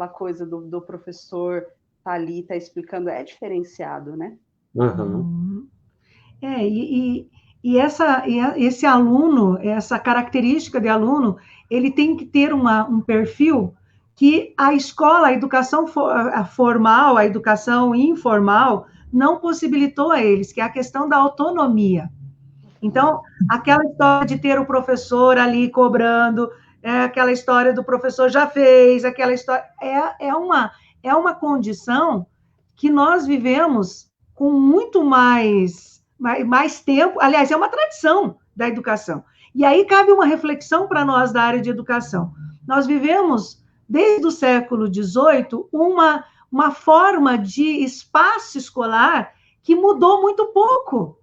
S4: coisa do professor tá ali, tá explicando, é diferenciado, né?
S1: Esse aluno, essa característica de aluno, ele tem que ter um perfil que a escola, a educação formal, a educação informal, não possibilitou a eles, que é a questão da autonomia. Então, aquela história de ter o professor ali cobrando, aquela história do professor já fez, aquela história, é uma condição que nós vivemos com muito mais tempo, aliás, é uma tradição da educação. E aí cabe uma reflexão para nós da área de educação. Nós vivemos, desde o século XVIII, uma forma de espaço escolar que mudou muito pouco,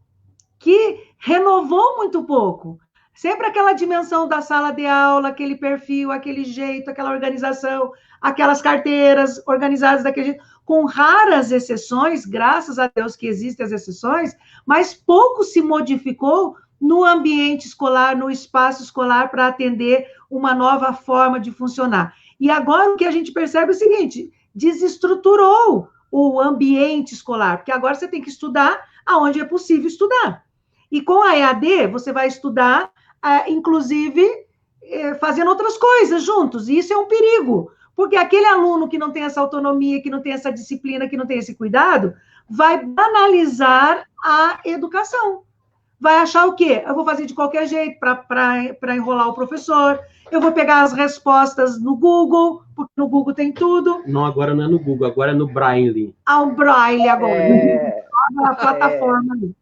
S1: que renovou muito pouco. Sempre aquela dimensão da sala de aula, aquele perfil, aquele jeito, aquela organização, aquelas carteiras organizadas daquele jeito, com raras exceções, graças a Deus que existem as exceções, mas pouco se modificou no ambiente escolar, no espaço escolar, para atender uma nova forma de funcionar. E agora o que a gente percebe é o seguinte, desestruturou o ambiente escolar, porque agora você tem que estudar aonde é possível estudar. E com a EAD, você vai estudar, inclusive, fazendo outras coisas juntos, e isso é um perigo, porque aquele aluno que não tem essa autonomia, que não tem essa disciplina, que não tem esse cuidado, vai banalizar a educação. Vai achar o quê? Eu vou fazer de qualquer jeito para enrolar o professor, eu vou pegar as respostas no Google, porque no Google tem tudo.
S2: Não, agora não é no Google, agora é no Braille.
S1: O Braille agora. A plataforma ali.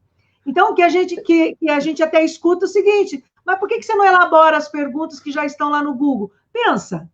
S1: Então, que a gente até escuta o seguinte, mas por que você não elabora as perguntas que já estão lá no Google? Pensa,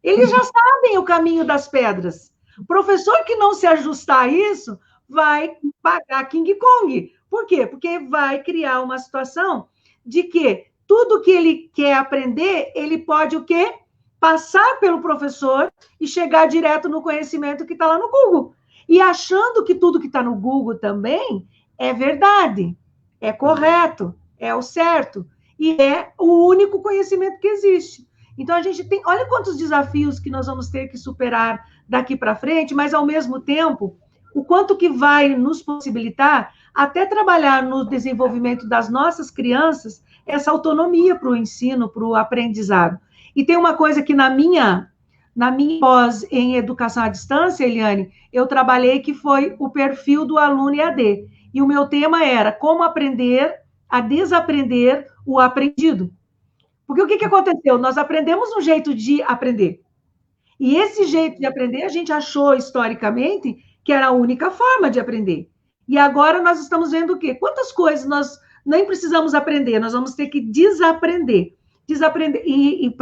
S1: eles já sabem o caminho das pedras. O professor que não se ajustar a isso vai pagar King Kong. Por quê? Porque vai criar uma situação de que tudo que ele quer aprender, ele pode o quê? Passar pelo professor e chegar direto no conhecimento que está lá no Google. E achando que tudo que está no Google também é verdade, é correto, é o certo, e é o único conhecimento que existe. Então, a gente tem... Olha quantos desafios que nós vamos ter que superar daqui para frente, mas, ao mesmo tempo, o quanto que vai nos possibilitar até trabalhar no desenvolvimento das nossas crianças essa autonomia para o ensino, para o aprendizado. E tem uma coisa que na minha pós em educação à distância, Eliane, eu trabalhei que foi o perfil do aluno EAD. E o meu tema era como aprender a desaprender o aprendido. Porque o que aconteceu? Nós aprendemos um jeito de aprender. E esse jeito de aprender, a gente achou historicamente que era a única forma de aprender. E agora nós estamos vendo o quê? Quantas coisas nós nem precisamos aprender, nós vamos ter que desaprender. Desaprender. E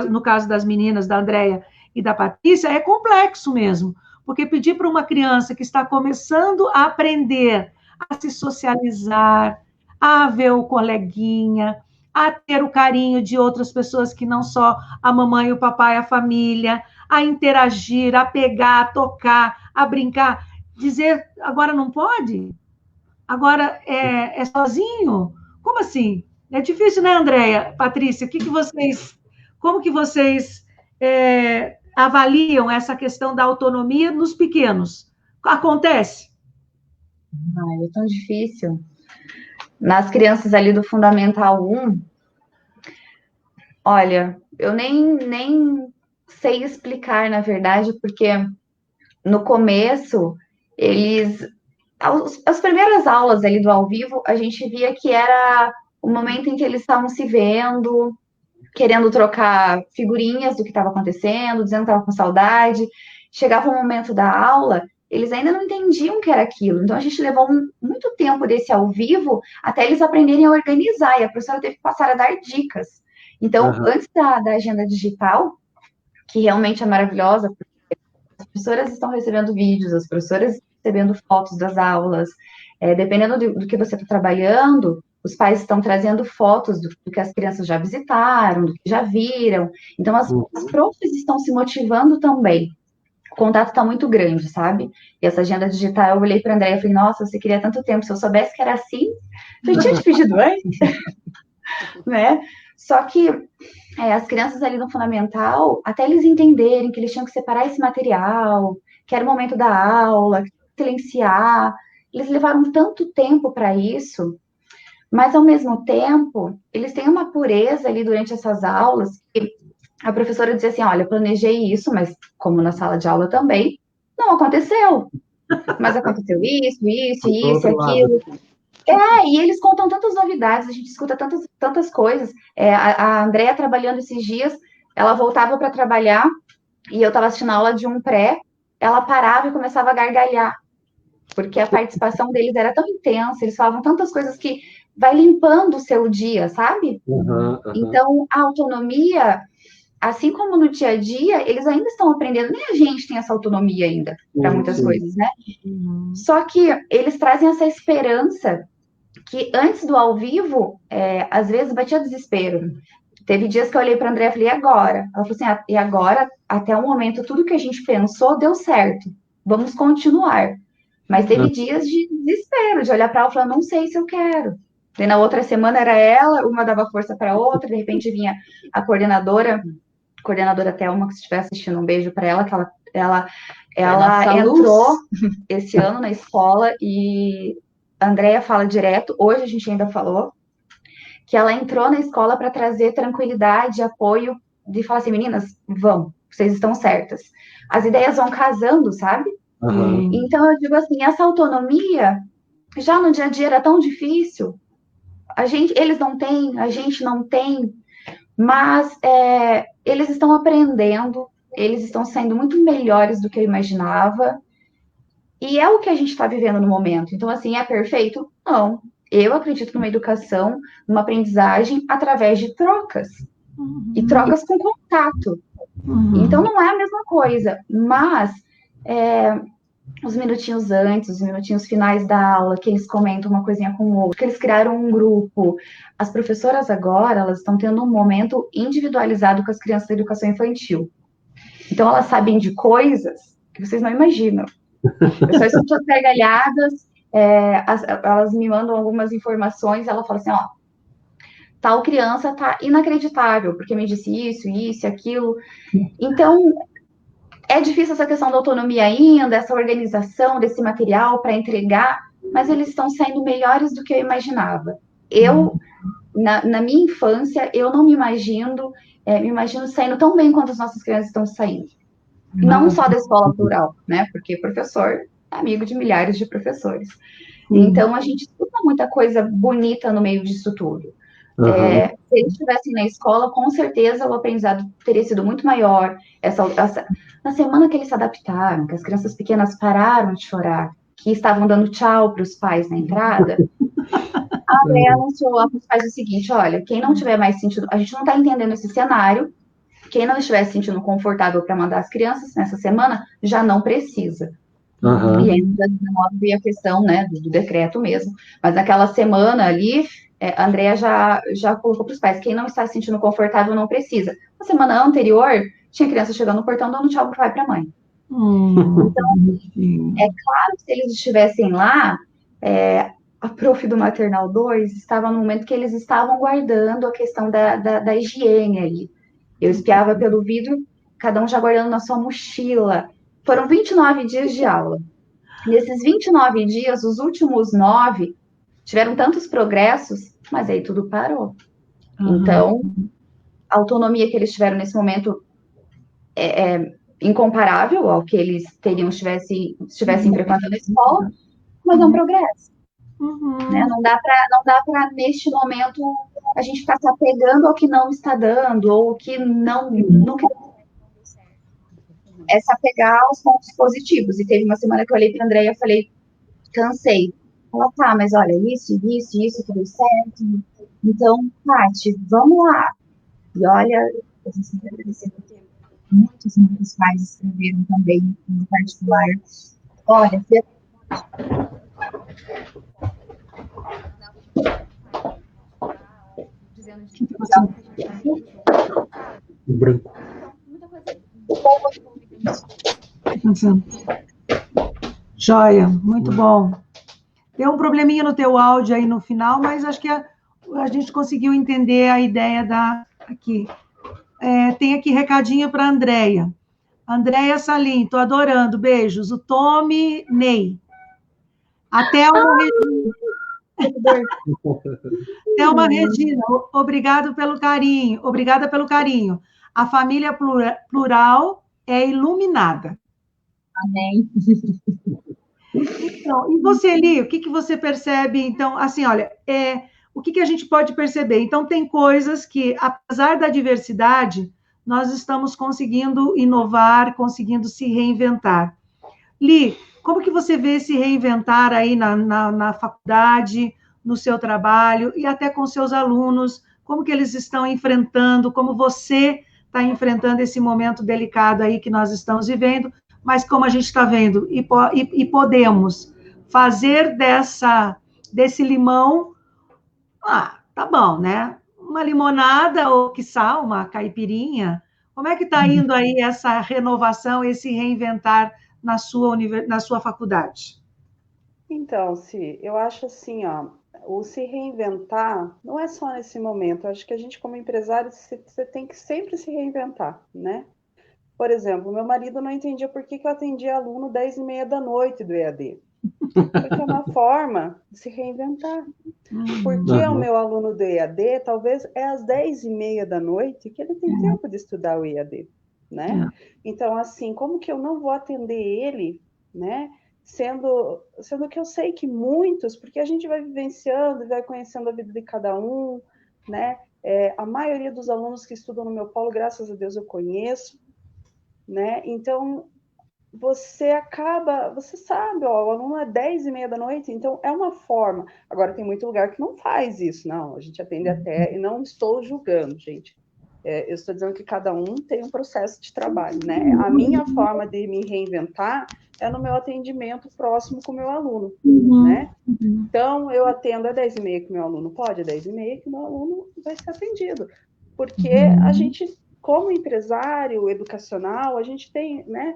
S1: no caso das meninas, da Andréia e da Patrícia, é complexo mesmo. Porque pedir para uma criança que está começando a aprender a se socializar, a ver o coleguinha, a ter o carinho de outras pessoas que não só a mamãe, o papai, a família, a interagir, a pegar, a tocar, a brincar, dizer, agora não pode? Agora é sozinho? Como assim? É difícil, né, Andréia? Patrícia, como que vocês avaliam essa questão da autonomia nos pequenos? Acontece?
S3: É tão difícil. Nas crianças ali do Fundamental 1, olha, eu nem sei explicar, na verdade, porque no começo, as primeiras aulas ali do ao vivo, a gente via que era o momento em que eles estavam se vendo, querendo trocar figurinhas do que estava acontecendo, dizendo que estava com saudade. Chegava o momento da aula, eles ainda não entendiam o que era aquilo. Então, a gente levou muito tempo desse ao vivo até eles aprenderem a organizar, e a professora teve que passar a dar dicas. Então, antes da agenda digital, que realmente é maravilhosa, porque as professoras estão recebendo vídeos, as professoras estão recebendo fotos das aulas, dependendo do que você está trabalhando, os pais estão trazendo fotos do que as crianças já visitaram, do que já viram. Então, as profs estão se motivando também. O contato está muito grande, sabe? E essa agenda digital, eu olhei para a Andréia e falei, nossa, você queria tanto tempo, se eu soubesse que era assim, eu tinha te pedido antes, né? Só que as crianças ali no Fundamental, até eles entenderem que eles tinham que separar esse material, que era o momento da aula, silenciar, eles levaram tanto tempo para isso, mas ao mesmo tempo, eles têm uma pureza ali durante essas aulas, que a professora dizia assim, olha, planejei isso, mas como na sala de aula também, não aconteceu. Mas aconteceu isso, aquilo. E eles contam tantas novidades, a gente escuta tantas coisas. A Andréia trabalhando esses dias, ela voltava para trabalhar e eu estava assistindo a aula de um pré, ela parava e começava a gargalhar, porque a participação deles era tão intensa, eles falavam tantas coisas que vai limpando o seu dia, sabe? Então, a autonomia, assim como no dia a dia, eles ainda estão aprendendo, nem a gente tem essa autonomia ainda para muitas coisas, né? Só que eles trazem essa esperança que antes do ao vivo, às vezes batia desespero. Teve dias que eu olhei para a Andrea e falei, e agora? Ela falou assim, e agora, até o momento, tudo que a gente pensou deu certo. Vamos continuar. Mas teve dias de desespero, de olhar para ela e falar, não sei se eu quero. E na outra semana era ela, uma dava força para a outra, de repente vinha a coordenadora Thelma, que se estiver assistindo, um beijo para ela, que ela entrou esse ano na escola e a Andrea fala direto, hoje a gente ainda falou, que ela entrou na escola para trazer tranquilidade, apoio, de falar assim, meninas, vão, vocês estão certas. As ideias vão casando, sabe?
S2: Uhum.
S3: Então, eu digo assim, essa autonomia, já no dia a dia era tão difícil, eles não têm, a gente não tem, mas eles estão aprendendo, eles estão sendo muito melhores do que eu imaginava, e é o que a gente está vivendo no momento. Então, assim, é perfeito? Não. Eu acredito numa educação, numa aprendizagem através de trocas. E trocas com contato. Então, não é a mesma coisa. Mas, os minutinhos antes, os minutinhos finais da aula, que eles comentam uma coisinha com o outro, que eles criaram um grupo. As professoras agora, elas estão tendo um momento individualizado com as crianças da educação infantil. Então, elas sabem de coisas que vocês não imaginam. Eu só escuto as gargalhadas, elas me mandam algumas informações, ela fala assim, ó, tal criança tá inacreditável, porque me disse isso, isso, aquilo. Então, é difícil essa questão da autonomia ainda, essa organização desse material para entregar, mas eles estão saindo melhores do que eu imaginava. Eu, na minha infância, eu não me imagino saindo tão bem quanto as nossas crianças estão saindo. Não só da escola plural, né? Porque professor é amigo de milhares de professores. Então, a gente escuta muita coisa bonita no meio disso tudo. Se eles estivessem na escola, com certeza o aprendizado teria sido muito maior. Na semana que eles se adaptaram, que as crianças pequenas pararam de chorar, que estavam dando tchau para os pais na entrada, a Andrea anunciou lá para os pais o seguinte, olha, quem não tiver mais sentido, a gente não está entendendo esse cenário, quem não estiver se sentindo confortável para mandar as crianças nessa semana, já não precisa. E ainda veio a questão, né, do decreto mesmo. Mas naquela semana ali, a Andrea já colocou para os pais, quem não está se sentindo confortável não precisa. Na semana anterior, tinha criança chegando no portão dando tchau para o pai e para a mãe. Então, é claro que se eles estivessem lá, a prof do Maternal 2 estava no momento que eles estavam guardando a questão da higiene ali. Eu espiava pelo vidro, cada um já guardando na sua mochila. Foram 29 dias de aula. Nesses 29 dias, os últimos 9 tiveram tantos progressos, mas aí tudo parou. Então, a autonomia que eles tiveram nesse momento é incomparável ao que eles teriam se estivessem frequentando a escola, mas é um progresso. Né? Não dá para, neste momento, a gente ficar se apegando ao que não está dando, ou que não é se apegar aos pontos positivos. E teve uma semana que eu olhei para a Andrea e falei, cansei. Ela, tá, mas olha, isso que deu certo. Então, Paty, vamos lá. E olha, a gente tem que agradecer porque muitos pais escreveram também no particular. Olha, dizendo de
S2: branco.
S3: Muita coisa
S1: Joia, muito bom. Deu um probleminha no teu áudio aí no final, mas acho que a gente conseguiu entender a ideia aqui. Tem aqui recadinho para a Andrea. Andrea Salim, estou adorando, beijos. O Tommy Ney. Até uma Regina, obrigada pelo carinho. A família plural é iluminada.
S5: Amém.
S1: Então, e você, Li, o que você percebe? Então, assim, olha, o que a gente pode perceber? Então, tem coisas que, apesar da diversidade, nós estamos conseguindo inovar, conseguindo se reinventar. Li, como que você vê se reinventar aí na faculdade, no seu trabalho e até com seus alunos? Como que eles estão enfrentando, como você está enfrentando esse momento delicado aí que nós estamos vivendo, mas como a gente está vendo, e podemos fazer desse limão tá bom, né? Uma limonada ou, quiçá, uma caipirinha. Como é que está indo aí essa renovação, esse reinventar na sua faculdade?
S4: Então, eu acho assim, ó, o se reinventar não é só nesse momento. Eu acho que a gente, como empresário, você tem que sempre se reinventar, né? Por exemplo, meu marido não entendia por que eu atendia aluno 10h30 da noite do EAD. Porque é uma forma de se reinventar. Porque o meu aluno do EAD, talvez é às 10h30 da noite que ele tem tempo de estudar o EAD, né? Então, assim, como que eu não vou atender ele, né? Sendo que eu sei que muitos, porque a gente vai vivenciando e vai conhecendo a vida de cada um, né? A maioria dos alunos que estudam no meu polo, graças a Deus, eu conheço, né? Então, você sabe, ó, o aluno é 10h30 da noite, então é uma forma. Agora, tem muito lugar que não faz isso, não, a gente atende até, e não estou julgando, gente. Eu estou dizendo que cada um tem um processo de trabalho, né? A minha forma de me reinventar é no meu atendimento próximo com o meu aluno, né? Então, eu atendo a 10h30 que o meu aluno pode, a 10h30 que o meu aluno vai ser atendido. Porque a gente, como empresário educacional, a gente tem, né?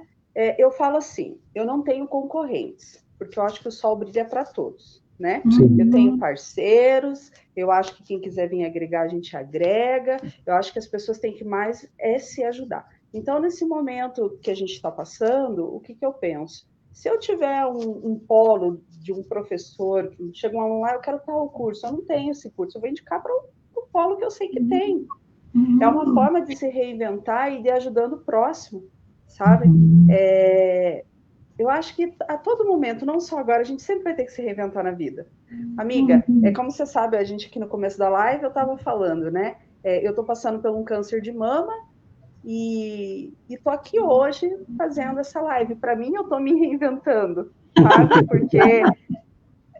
S4: Eu falo assim, eu não tenho concorrentes, porque eu acho que o sol brilha para todos, né? Eu tenho parceiros, eu acho que quem quiser vir agregar, a gente agrega, eu acho que as pessoas têm que mais se ajudar. Então, nesse momento que a gente está passando, o que eu penso? Se eu tiver um polo de um professor, chega um aluno lá, eu quero tal curso, eu não tenho esse curso, eu vou indicar para o polo que eu sei que tem. É uma forma de se reinventar e de ajudando o próximo, sabe? Eu acho que a todo momento, não só agora, a gente sempre vai ter que se reinventar na vida. Amiga, como você sabe, a gente aqui no começo da live, eu estava falando, né? Eu estou passando por um câncer de mama e estou aqui hoje fazendo essa live. Para mim, eu estou me reinventando, sabe? Porque,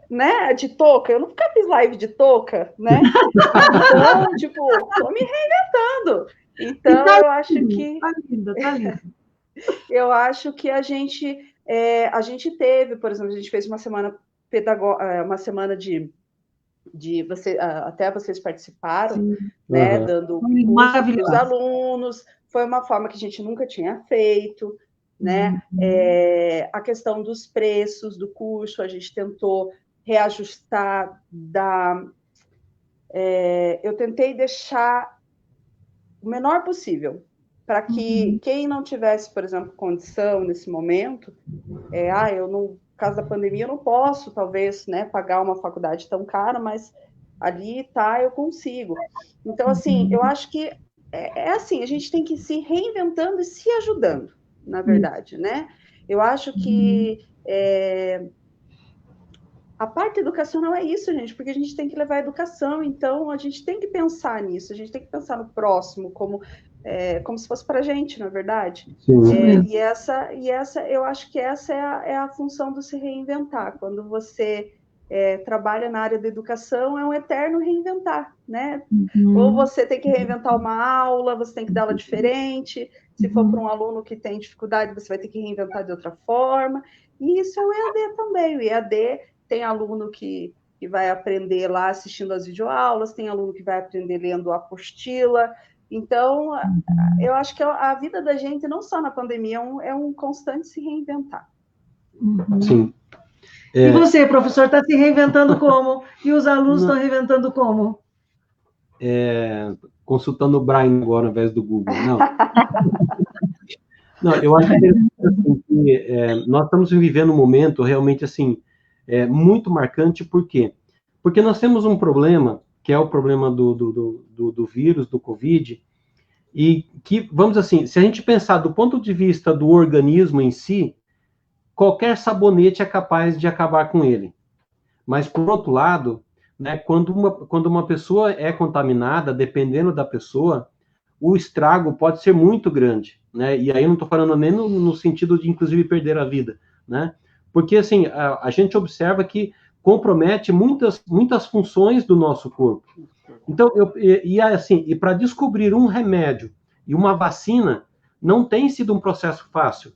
S4: né, de touca, eu nunca fiz live de touca, né? Então, tipo, estou me reinventando. Então, eu acho que...
S1: Tá linda, tá linda.
S4: Eu acho que a gente teve, por exemplo, a gente fez uma semana uma semana de você, até vocês participaram, né, dando curso para os alunos, foi uma forma que a gente nunca tinha feito, né, a questão dos preços do curso, a gente tentou reajustar, eu tentei deixar o menor possível, para que quem não tivesse, por exemplo, condição nesse momento, eu não, por causa da pandemia, eu não posso, talvez, né, pagar uma faculdade tão cara, mas ali eu consigo. Então, assim, eu acho que assim, a gente tem que ir se reinventando e se ajudando, na verdade, né? Eu acho que a parte educacional é isso, gente, porque a gente tem que levar a educação, então a gente tem que pensar nisso, a gente tem que pensar no próximo como se fosse para a gente, na verdade. E essa, eu acho que essa é a função do se reinventar. Quando você trabalha na área da educação, é um eterno reinventar, né? Ou você tem que reinventar uma aula, você tem que dar ela diferente. Se for para um aluno que tem dificuldade, você vai ter que reinventar de outra forma. E isso é o EAD também. O EAD tem aluno que vai aprender lá assistindo às videoaulas, tem aluno que vai aprender lendo a apostila. Então, eu acho que a vida da gente, não só na pandemia, é um constante se reinventar.
S2: Sim.
S1: E você, professor, está se reinventando como? E os alunos estão reinventando como?
S2: Consultando o Brian agora, ao invés do Google. Não, eu acho que nós estamos vivendo um momento realmente assim, muito marcante. Por quê? Porque nós temos um problema, que é o problema do vírus, do Covid, e que, vamos assim, se a gente pensar do ponto de vista do organismo em si, qualquer sabonete é capaz de acabar com ele. Mas, por outro lado, né, quando uma pessoa é contaminada, dependendo da pessoa, o estrago pode ser muito grande, né? E aí eu não estou falando nem no sentido de, inclusive, perder a vida, né? Porque, assim, a gente observa que compromete muitas funções do nosso corpo. Então, e para descobrir um remédio e uma vacina, não tem sido um processo fácil.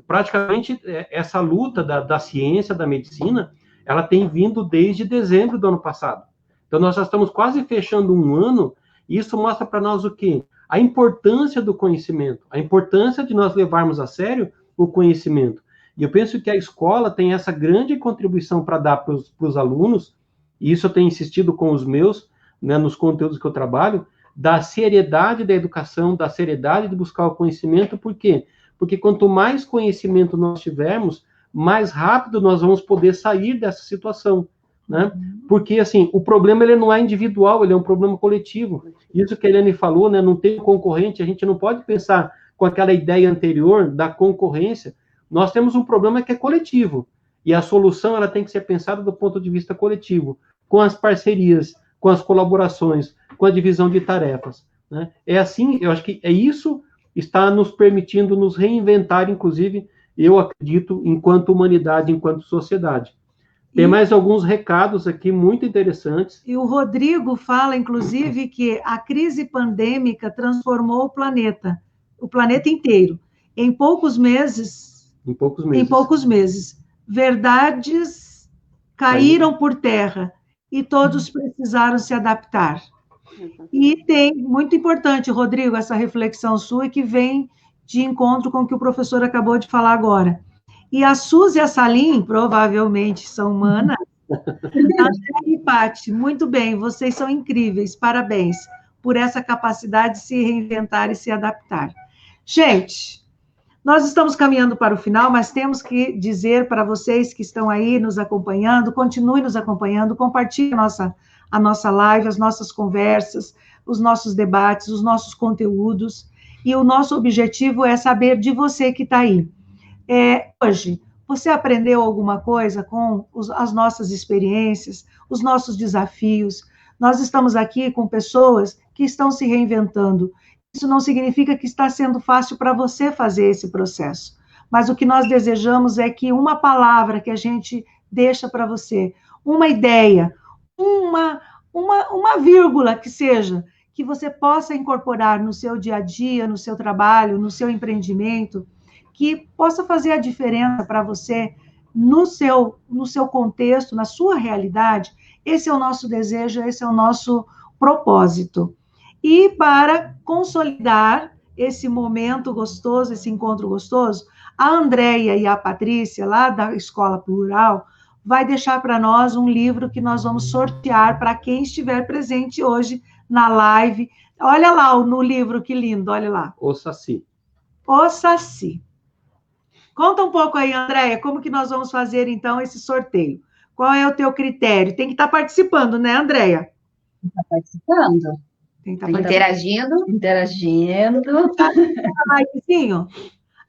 S2: Praticamente, essa luta da ciência, da medicina, ela tem vindo desde dezembro do ano passado. Então, nós já estamos quase fechando um ano, e isso mostra para nós o quê? A importância do conhecimento, a importância de nós levarmos a sério o conhecimento. E eu penso que a escola tem essa grande contribuição para dar para os alunos, e isso eu tenho insistido com os meus, né, nos conteúdos que eu trabalho, da seriedade da educação, da seriedade de buscar o conhecimento. Por quê? Porque quanto mais conhecimento nós tivermos, mais rápido nós vamos poder sair dessa situação, né? Porque, assim, o problema ele não é individual, ele é um problema coletivo. Isso que a Eliane falou, né? Não tem concorrente, a gente não pode pensar com aquela ideia anterior da concorrência. Nós temos um problema que é coletivo, e a solução ela tem que ser pensada do ponto de vista coletivo, com as parcerias, com as colaborações, com a divisão de tarefas, né? É assim, eu acho que é isso está nos permitindo nos reinventar, inclusive, eu acredito, enquanto humanidade, enquanto sociedade. Tem mais alguns recados aqui muito interessantes.
S1: E o Rodrigo fala, inclusive, que a crise pandêmica transformou o planeta inteiro. Em poucos meses. Verdades caíram por terra e todos precisaram se adaptar. E tem, muito importante, Rodrigo, essa reflexão sua que vem de encontro com o que o professor acabou de falar agora. E a Suzy e a Salim, provavelmente são humanas. André e Paty, muito bem, vocês são incríveis, parabéns por essa capacidade de se reinventar e se adaptar. Gente, nós estamos caminhando para o final, mas temos que dizer para vocês que estão aí nos acompanhando, continue nos acompanhando, compartilhe a nossa live, as nossas conversas, os nossos debates, os nossos conteúdos, e o nosso objetivo é saber de você que está aí. Hoje, você aprendeu alguma coisa com as nossas experiências, os nossos desafios? Nós estamos aqui com pessoas que estão se reinventando. Isso não significa que está sendo fácil para você fazer esse processo, mas o que nós desejamos é que uma palavra que a gente deixa para você, uma ideia, uma vírgula que seja, que você possa incorporar no seu dia a dia, no seu trabalho, no seu empreendimento, que possa fazer a diferença para você no seu contexto, na sua realidade. Esse é o nosso desejo, esse é o nosso propósito. E para consolidar esse momento gostoso, esse encontro gostoso, a Andréia e a Patrícia, lá da Escola Plural, vai deixar para nós um livro que nós vamos sortear para quem estiver presente hoje na live. Olha lá no livro, que lindo, olha lá.
S2: O Saci.
S1: O Saci. Conta um pouco aí, Andréia, como que nós vamos fazer, então, esse sorteio? Qual é o teu critério? Tem que estar participando, né, Andréia?
S5: Está participando.
S1: Tem que estar
S3: Interagindo.
S1: Likezinho.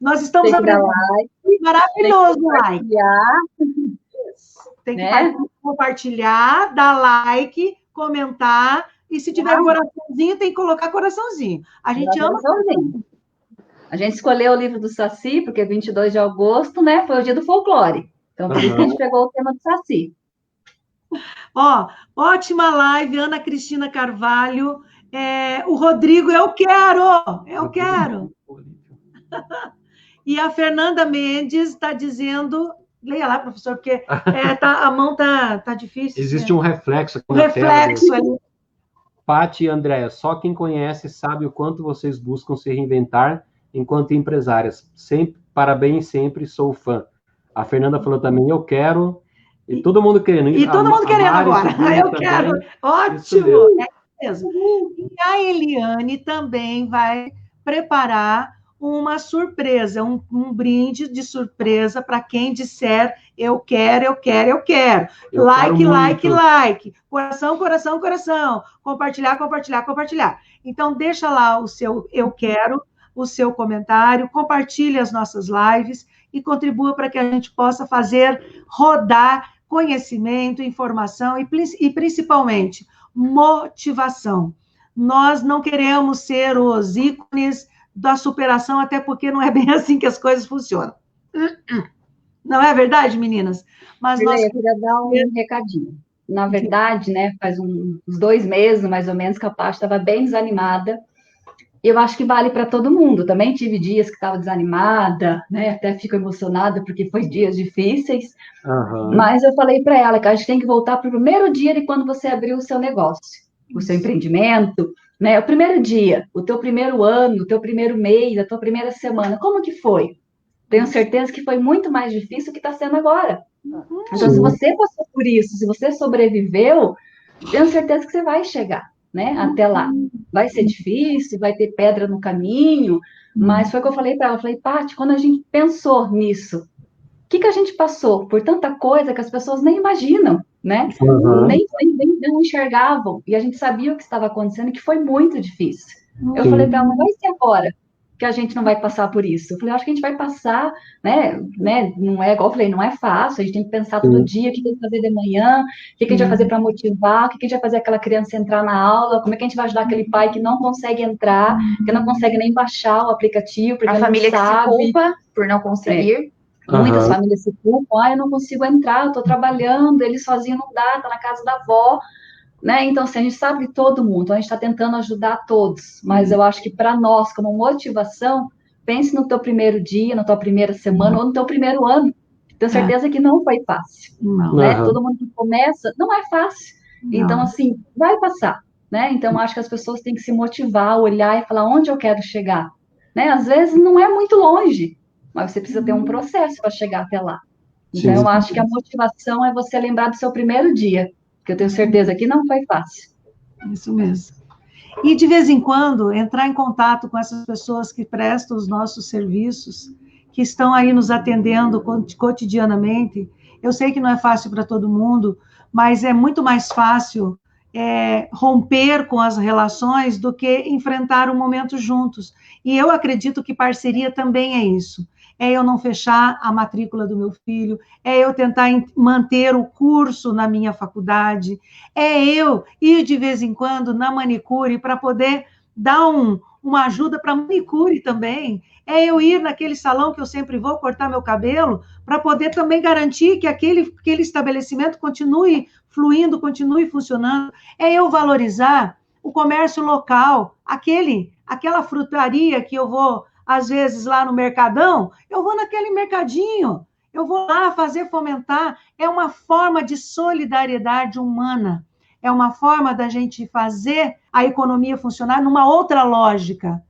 S1: Nós estamos
S5: abrindo
S1: like. Maravilhoso like. Tem que compartilhar, dar like, comentar, e se tiver coraçãozinho, tem que colocar coraçãozinho. A gente ama coraçãozinho.
S5: A gente escolheu o livro do Saci, porque 22 de agosto, né, foi o dia do folclore. Então, por isso que a gente pegou o tema do Saci.
S1: Ó, ótima live, Ana Cristina Carvalho. O Rodrigo, eu quero. E a Fernanda Mendes está dizendo... Leia lá, professor, porque a mão tá difícil.
S2: Existe um reflexo aqui
S1: na tela. Ali.
S2: Paty e Andréia, só quem conhece sabe o quanto vocês buscam se reinventar enquanto empresárias. Sempre, parabéns, sempre sou fã. A Fernanda falou também, eu quero, e todo mundo querendo.
S1: E todo mundo querendo agora. Eu quero. Ótimo. É mesmo. E a Eliane também vai preparar uma surpresa, um brinde de surpresa para quem disser eu quero. Like. Coração. Compartilhar. Então, deixa lá o seu eu quero, o seu comentário, compartilhe as nossas lives e contribua para que a gente possa fazer rodar conhecimento, informação e principalmente, motivação. Nós não queremos ser os ícones da superação, até porque não é bem assim que as coisas funcionam. Não é verdade, meninas?
S5: Mas eu queria dar um recadinho. Na verdade, né, faz uns 2 meses, mais ou menos, que a Paty estava bem desanimada, Eu acho que vale para todo mundo. Também tive dias que estava desanimada, né? Até fico emocionada porque foi dias difíceis. Mas eu falei para ela que a gente tem que voltar para o primeiro dia de quando você abriu o seu negócio, o seu empreendimento, né? O primeiro dia, o teu primeiro ano, o teu primeiro mês, a tua primeira semana. Como que foi? Tenho certeza que foi muito mais difícil do que está sendo agora. Então, se você passou por isso, se você sobreviveu, tenho certeza que você vai chegar, né? Até lá. Vai ser difícil, vai ter pedra no caminho, mas foi o que eu falei para ela. Eu falei, Paty, quando a gente pensou nisso, o que a gente passou por tanta coisa que as pessoas nem imaginam, né? Nem não enxergavam. E a gente sabia o que estava acontecendo e que foi muito difícil. Eu falei para ela, não vai ser agora que a gente não vai passar por isso. Eu falei, acho que a gente vai passar, né? Não é, igual eu falei, não é fácil, a gente tem que pensar todo dia o que tem que fazer de manhã, o que a gente vai fazer para motivar, o que a gente vai fazer aquela criança entrar na aula, como é que a gente vai ajudar aquele pai que não consegue entrar, que não consegue nem baixar o aplicativo, porque
S3: a família que se culpa por não conseguir.
S5: Muitas famílias se culpam, eu não consigo entrar, eu estou trabalhando, ele sozinho não dá, está na casa da avó, né? Então, assim, a gente sabe de todo mundo, então a gente está tentando ajudar todos, mas eu acho que para nós, como motivação, pense no teu primeiro dia, na tua primeira semana ou no teu primeiro ano. Tenho certeza que não foi fácil, né? Todo mundo que começa, não é fácil. Então, assim, vai passar, né? Então, acho que as pessoas têm que se motivar, olhar e falar onde eu quero chegar, né? Às vezes não é muito longe, mas você precisa ter um processo para chegar até lá. Então, eu acho que a motivação é você lembrar do seu primeiro dia, que eu tenho certeza que não foi fácil.
S1: Isso mesmo. E, de vez em quando, entrar em contato com essas pessoas que prestam os nossos serviços, que estão aí nos atendendo cotidianamente. Eu sei que não é fácil para todo mundo, mas é muito mais fácil romper com as relações do que enfrentar um momento juntos. E eu acredito que parceria também é isso. É eu não fechar a matrícula do meu filho, é eu tentar manter o curso na minha faculdade, é eu ir de vez em quando na manicure para poder dar uma ajuda para a manicure também, é eu ir naquele salão que eu sempre vou cortar meu cabelo para poder também garantir que aquele estabelecimento continue fluindo, continue funcionando, é eu valorizar o comércio local, aquela frutaria que eu vou às vezes lá no Mercadão, eu vou naquele mercadinho, eu vou lá fazer fomentar, é uma forma de solidariedade humana, é uma forma da gente fazer a economia funcionar numa outra lógica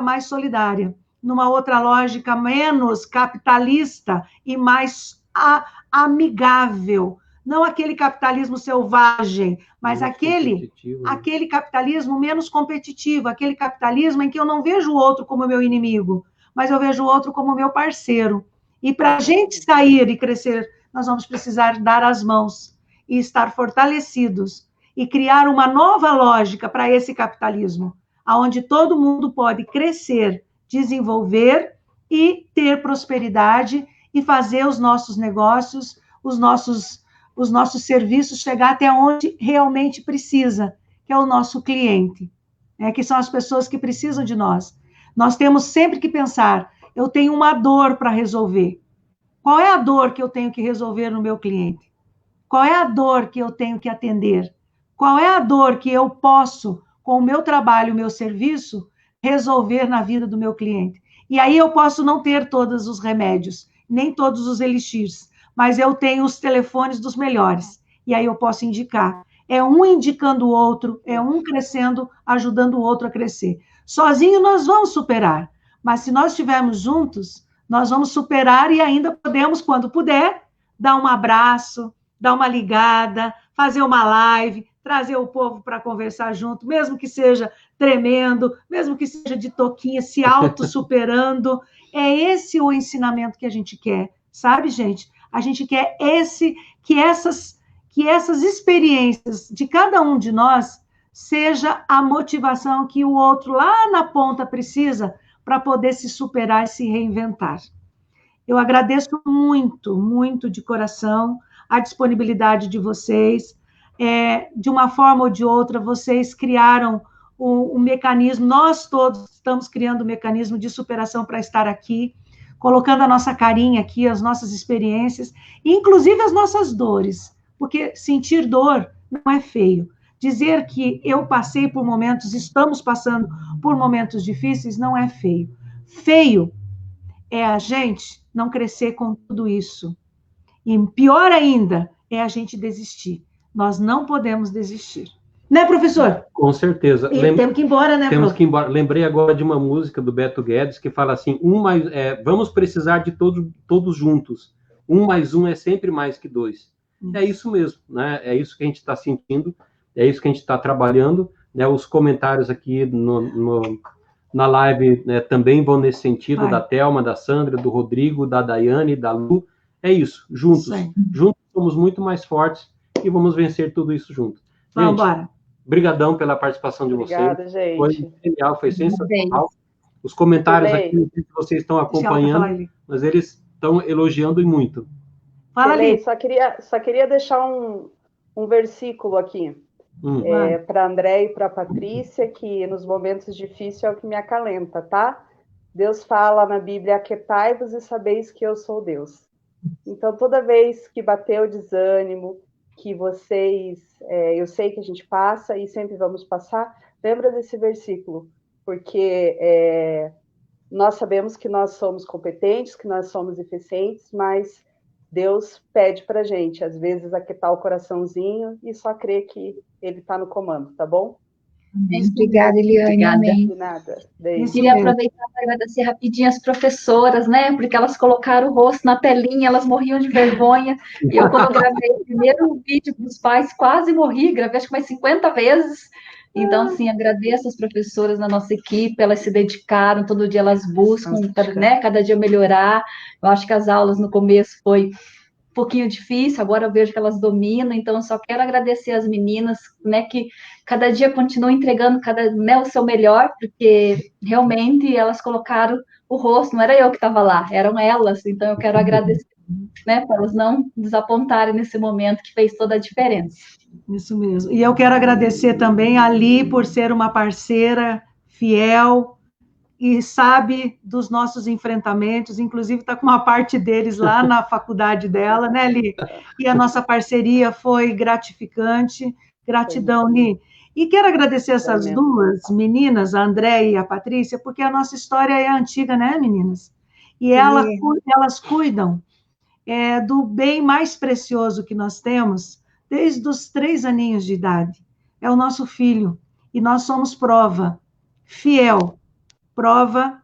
S1: mais solidária, numa outra lógica menos capitalista e mais amigável, não aquele capitalismo selvagem, mas aquele capitalismo menos competitivo, aquele capitalismo em que eu não vejo o outro como meu inimigo, mas eu vejo o outro como meu parceiro. E para a gente sair e crescer, nós vamos precisar dar as mãos e estar fortalecidos e criar uma nova lógica para esse capitalismo, onde todo mundo pode crescer, desenvolver e ter prosperidade e fazer os nossos negócios, os nossos serviços chegar até onde realmente precisa, que é o nosso cliente, que são as pessoas que precisam de nós. Nós temos sempre que pensar, eu tenho uma dor para resolver. Qual é a dor que eu tenho que resolver no meu cliente? Qual é a dor que eu tenho que atender? Qual é a dor que eu posso, com o meu trabalho, o meu serviço, resolver na vida do meu cliente? E aí eu posso não ter todos os remédios, nem todos os elixirs, mas eu tenho os telefones dos melhores, e aí eu posso indicar. É um indicando o outro, é um crescendo, ajudando o outro a crescer. Sozinho nós vamos superar, mas se nós estivermos juntos, nós vamos superar e ainda podemos, quando puder, dar um abraço, dar uma ligada, fazer uma live, trazer o povo para conversar junto, mesmo que seja tremendo, mesmo que seja de toquinha, se auto-superando. É esse o ensinamento que a gente quer, sabe, gente? A gente quer que essas experiências de cada um de nós seja a motivação que o outro lá na ponta precisa para poder se superar e se reinventar. Eu agradeço muito, muito de coração a disponibilidade de vocês. De uma forma ou de outra, vocês criaram um mecanismo, nós todos estamos criando um mecanismo de superação para estar aqui, colocando a nossa carinha aqui, as nossas experiências, inclusive as nossas dores, porque sentir dor não é feio. Dizer que eu passei por momentos, estamos passando por momentos difíceis, não é feio. Feio é a gente não crescer com tudo isso. E pior ainda é a gente desistir. Nós não podemos desistir. Né, professor?
S2: Com certeza.
S1: Temos que ir embora, né,
S2: Temos que ir embora. Lembrei agora de uma música do Beto Guedes que fala assim, vamos precisar de todos juntos. 1 mais 1 é sempre mais que 2. É isso mesmo, né? É isso que a gente está sentindo, é isso que a gente está trabalhando, né? Os comentários aqui na live, né, também vão nesse sentido, da Thelma, da Sandra, do Rodrigo, da Daiane, da Lu. É isso, juntos. Juntos somos muito mais fortes e vamos vencer tudo isso juntos.
S1: Vamos embora.
S2: Brigadão pela participação de
S4: Obrigada,
S2: vocês.
S4: gente.
S2: Foi genial, foi sensacional. Os comentários aqui que vocês estão acompanhando, mas eles estão elogiando e muito.
S1: Fala ali.
S4: Só queria deixar um versículo aqui para André e para Patrícia, que nos momentos difíceis é o que me acalenta, tá? Deus fala na Bíblia, aquietai-vos e sabeis que eu sou Deus. Então, toda vez que bater o desânimo, que vocês, eu sei que a gente passa e sempre vamos passar, lembra desse versículo, porque nós sabemos que nós somos competentes, que nós somos eficientes, mas Deus pede para a gente, às vezes, aquietar o coraçãozinho e só crer que Ele está no comando, tá bom?
S3: Obrigada, Eliane. Amém.
S4: De nada.
S5: Queria aproveitar para agradecer rapidinho as professoras, né? Porque elas colocaram o rosto na telinha, elas morriam de vergonha. E eu, quando gravei o primeiro vídeo para os pais, quase morri, gravei acho que mais 50 vezes. Então, assim, agradeço as professoras da nossa equipe, elas se dedicaram, todo dia elas buscam, né? Cada dia melhorar. Eu acho que as aulas no começo foi um pouquinho difícil, agora eu vejo que elas dominam, então eu só quero agradecer as meninas, né, que cada dia continuam entregando o seu melhor, porque realmente elas colocaram o rosto, não era eu que estava lá, eram elas, então eu quero agradecer, né, para elas não desapontarem nesse momento que fez toda a diferença.
S1: Isso mesmo. E eu quero agradecer também a Li por ser uma parceira fiel, e sabe dos nossos enfrentamentos, inclusive está com uma parte deles lá na faculdade dela, né, Li? E a nossa parceria foi gratificante. Gratidão, Li. E quero agradecer essas duas meninas, a Andréia e a Patrícia, porque a nossa história é antiga, né, meninas? E elas cuidam do bem mais precioso que nós temos desde os 3 aninhos de idade. É o nosso filho. E nós somos prova fiel, prova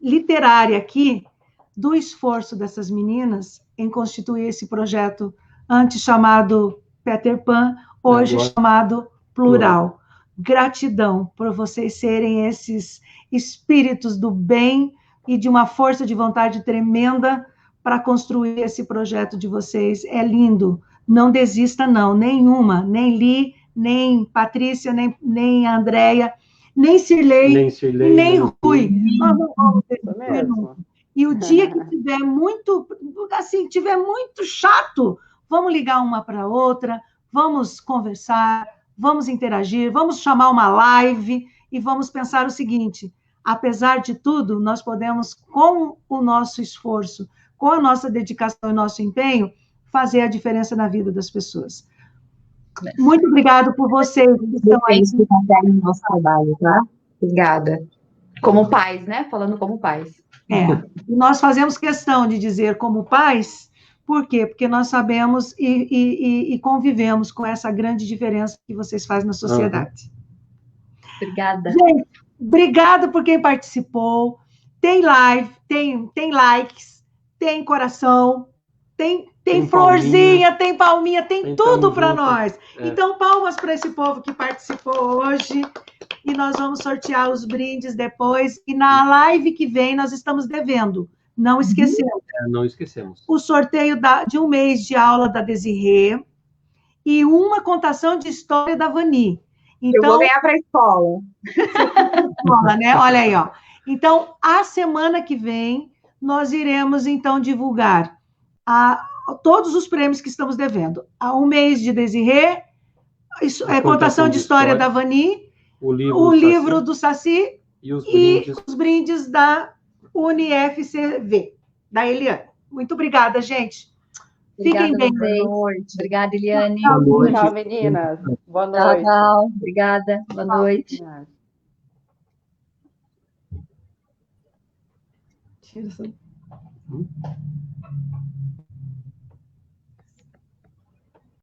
S1: literária aqui do esforço dessas meninas em constituir esse projeto antes chamado Peter Pan, hoje chamado Plural. Gratidão por vocês serem esses espíritos do bem e de uma força de vontade tremenda para construir esse projeto de vocês. É lindo. Não desista, não. Nenhuma. Nem Li, nem Patrícia, nem Andréia, nem Cirlei, nem Rui. Nós não vamos desistir nunca. E o dia que tiver muito chato, vamos ligar uma para a outra, vamos conversar, vamos interagir, vamos chamar uma live e vamos pensar o seguinte: apesar de tudo, nós podemos, com o nosso esforço, com a nossa dedicação e nosso empenho, fazer a diferença na vida das pessoas. Muito obrigado por vocês que estão aí.
S3: No nosso trabalho, tá? Obrigada. Como pais, né? Falando como pais.
S1: E nós fazemos questão de dizer como pais, por quê? Porque nós sabemos e convivemos com essa grande diferença que vocês fazem na sociedade.
S5: Obrigada.
S1: Gente, obrigada por quem participou. Tem live, tem likes, tem coração, tem florzinha, tem palminha, tem tudo para nós. Então, palmas para esse povo que participou hoje. E nós vamos sortear os brindes depois. E na live que vem, nós estamos devendo. Não esquecemos.
S2: Não esquecemos.
S1: O sorteio de um mês de aula da Desirê e uma contação de história da Vani. Então,
S3: eu vou ganhar para a escola.
S1: Escola, né? Olha aí, ó. Então, a semana que vem, nós iremos, então, divulgar todos os prêmios que estamos devendo. Um mês de Desirê, contação de história da Vani, o livro do Saci e os brindes da UniFCV, da Eliane. Muito obrigada, gente. Fiquem bem.
S5: Boa noite. Obrigada, Eliane.
S2: Boa noite.
S4: Tchau, meninas. Boa
S5: Tchau,
S4: noite.
S5: tchau. Obrigada. Boa noite.
S1: Tira essa-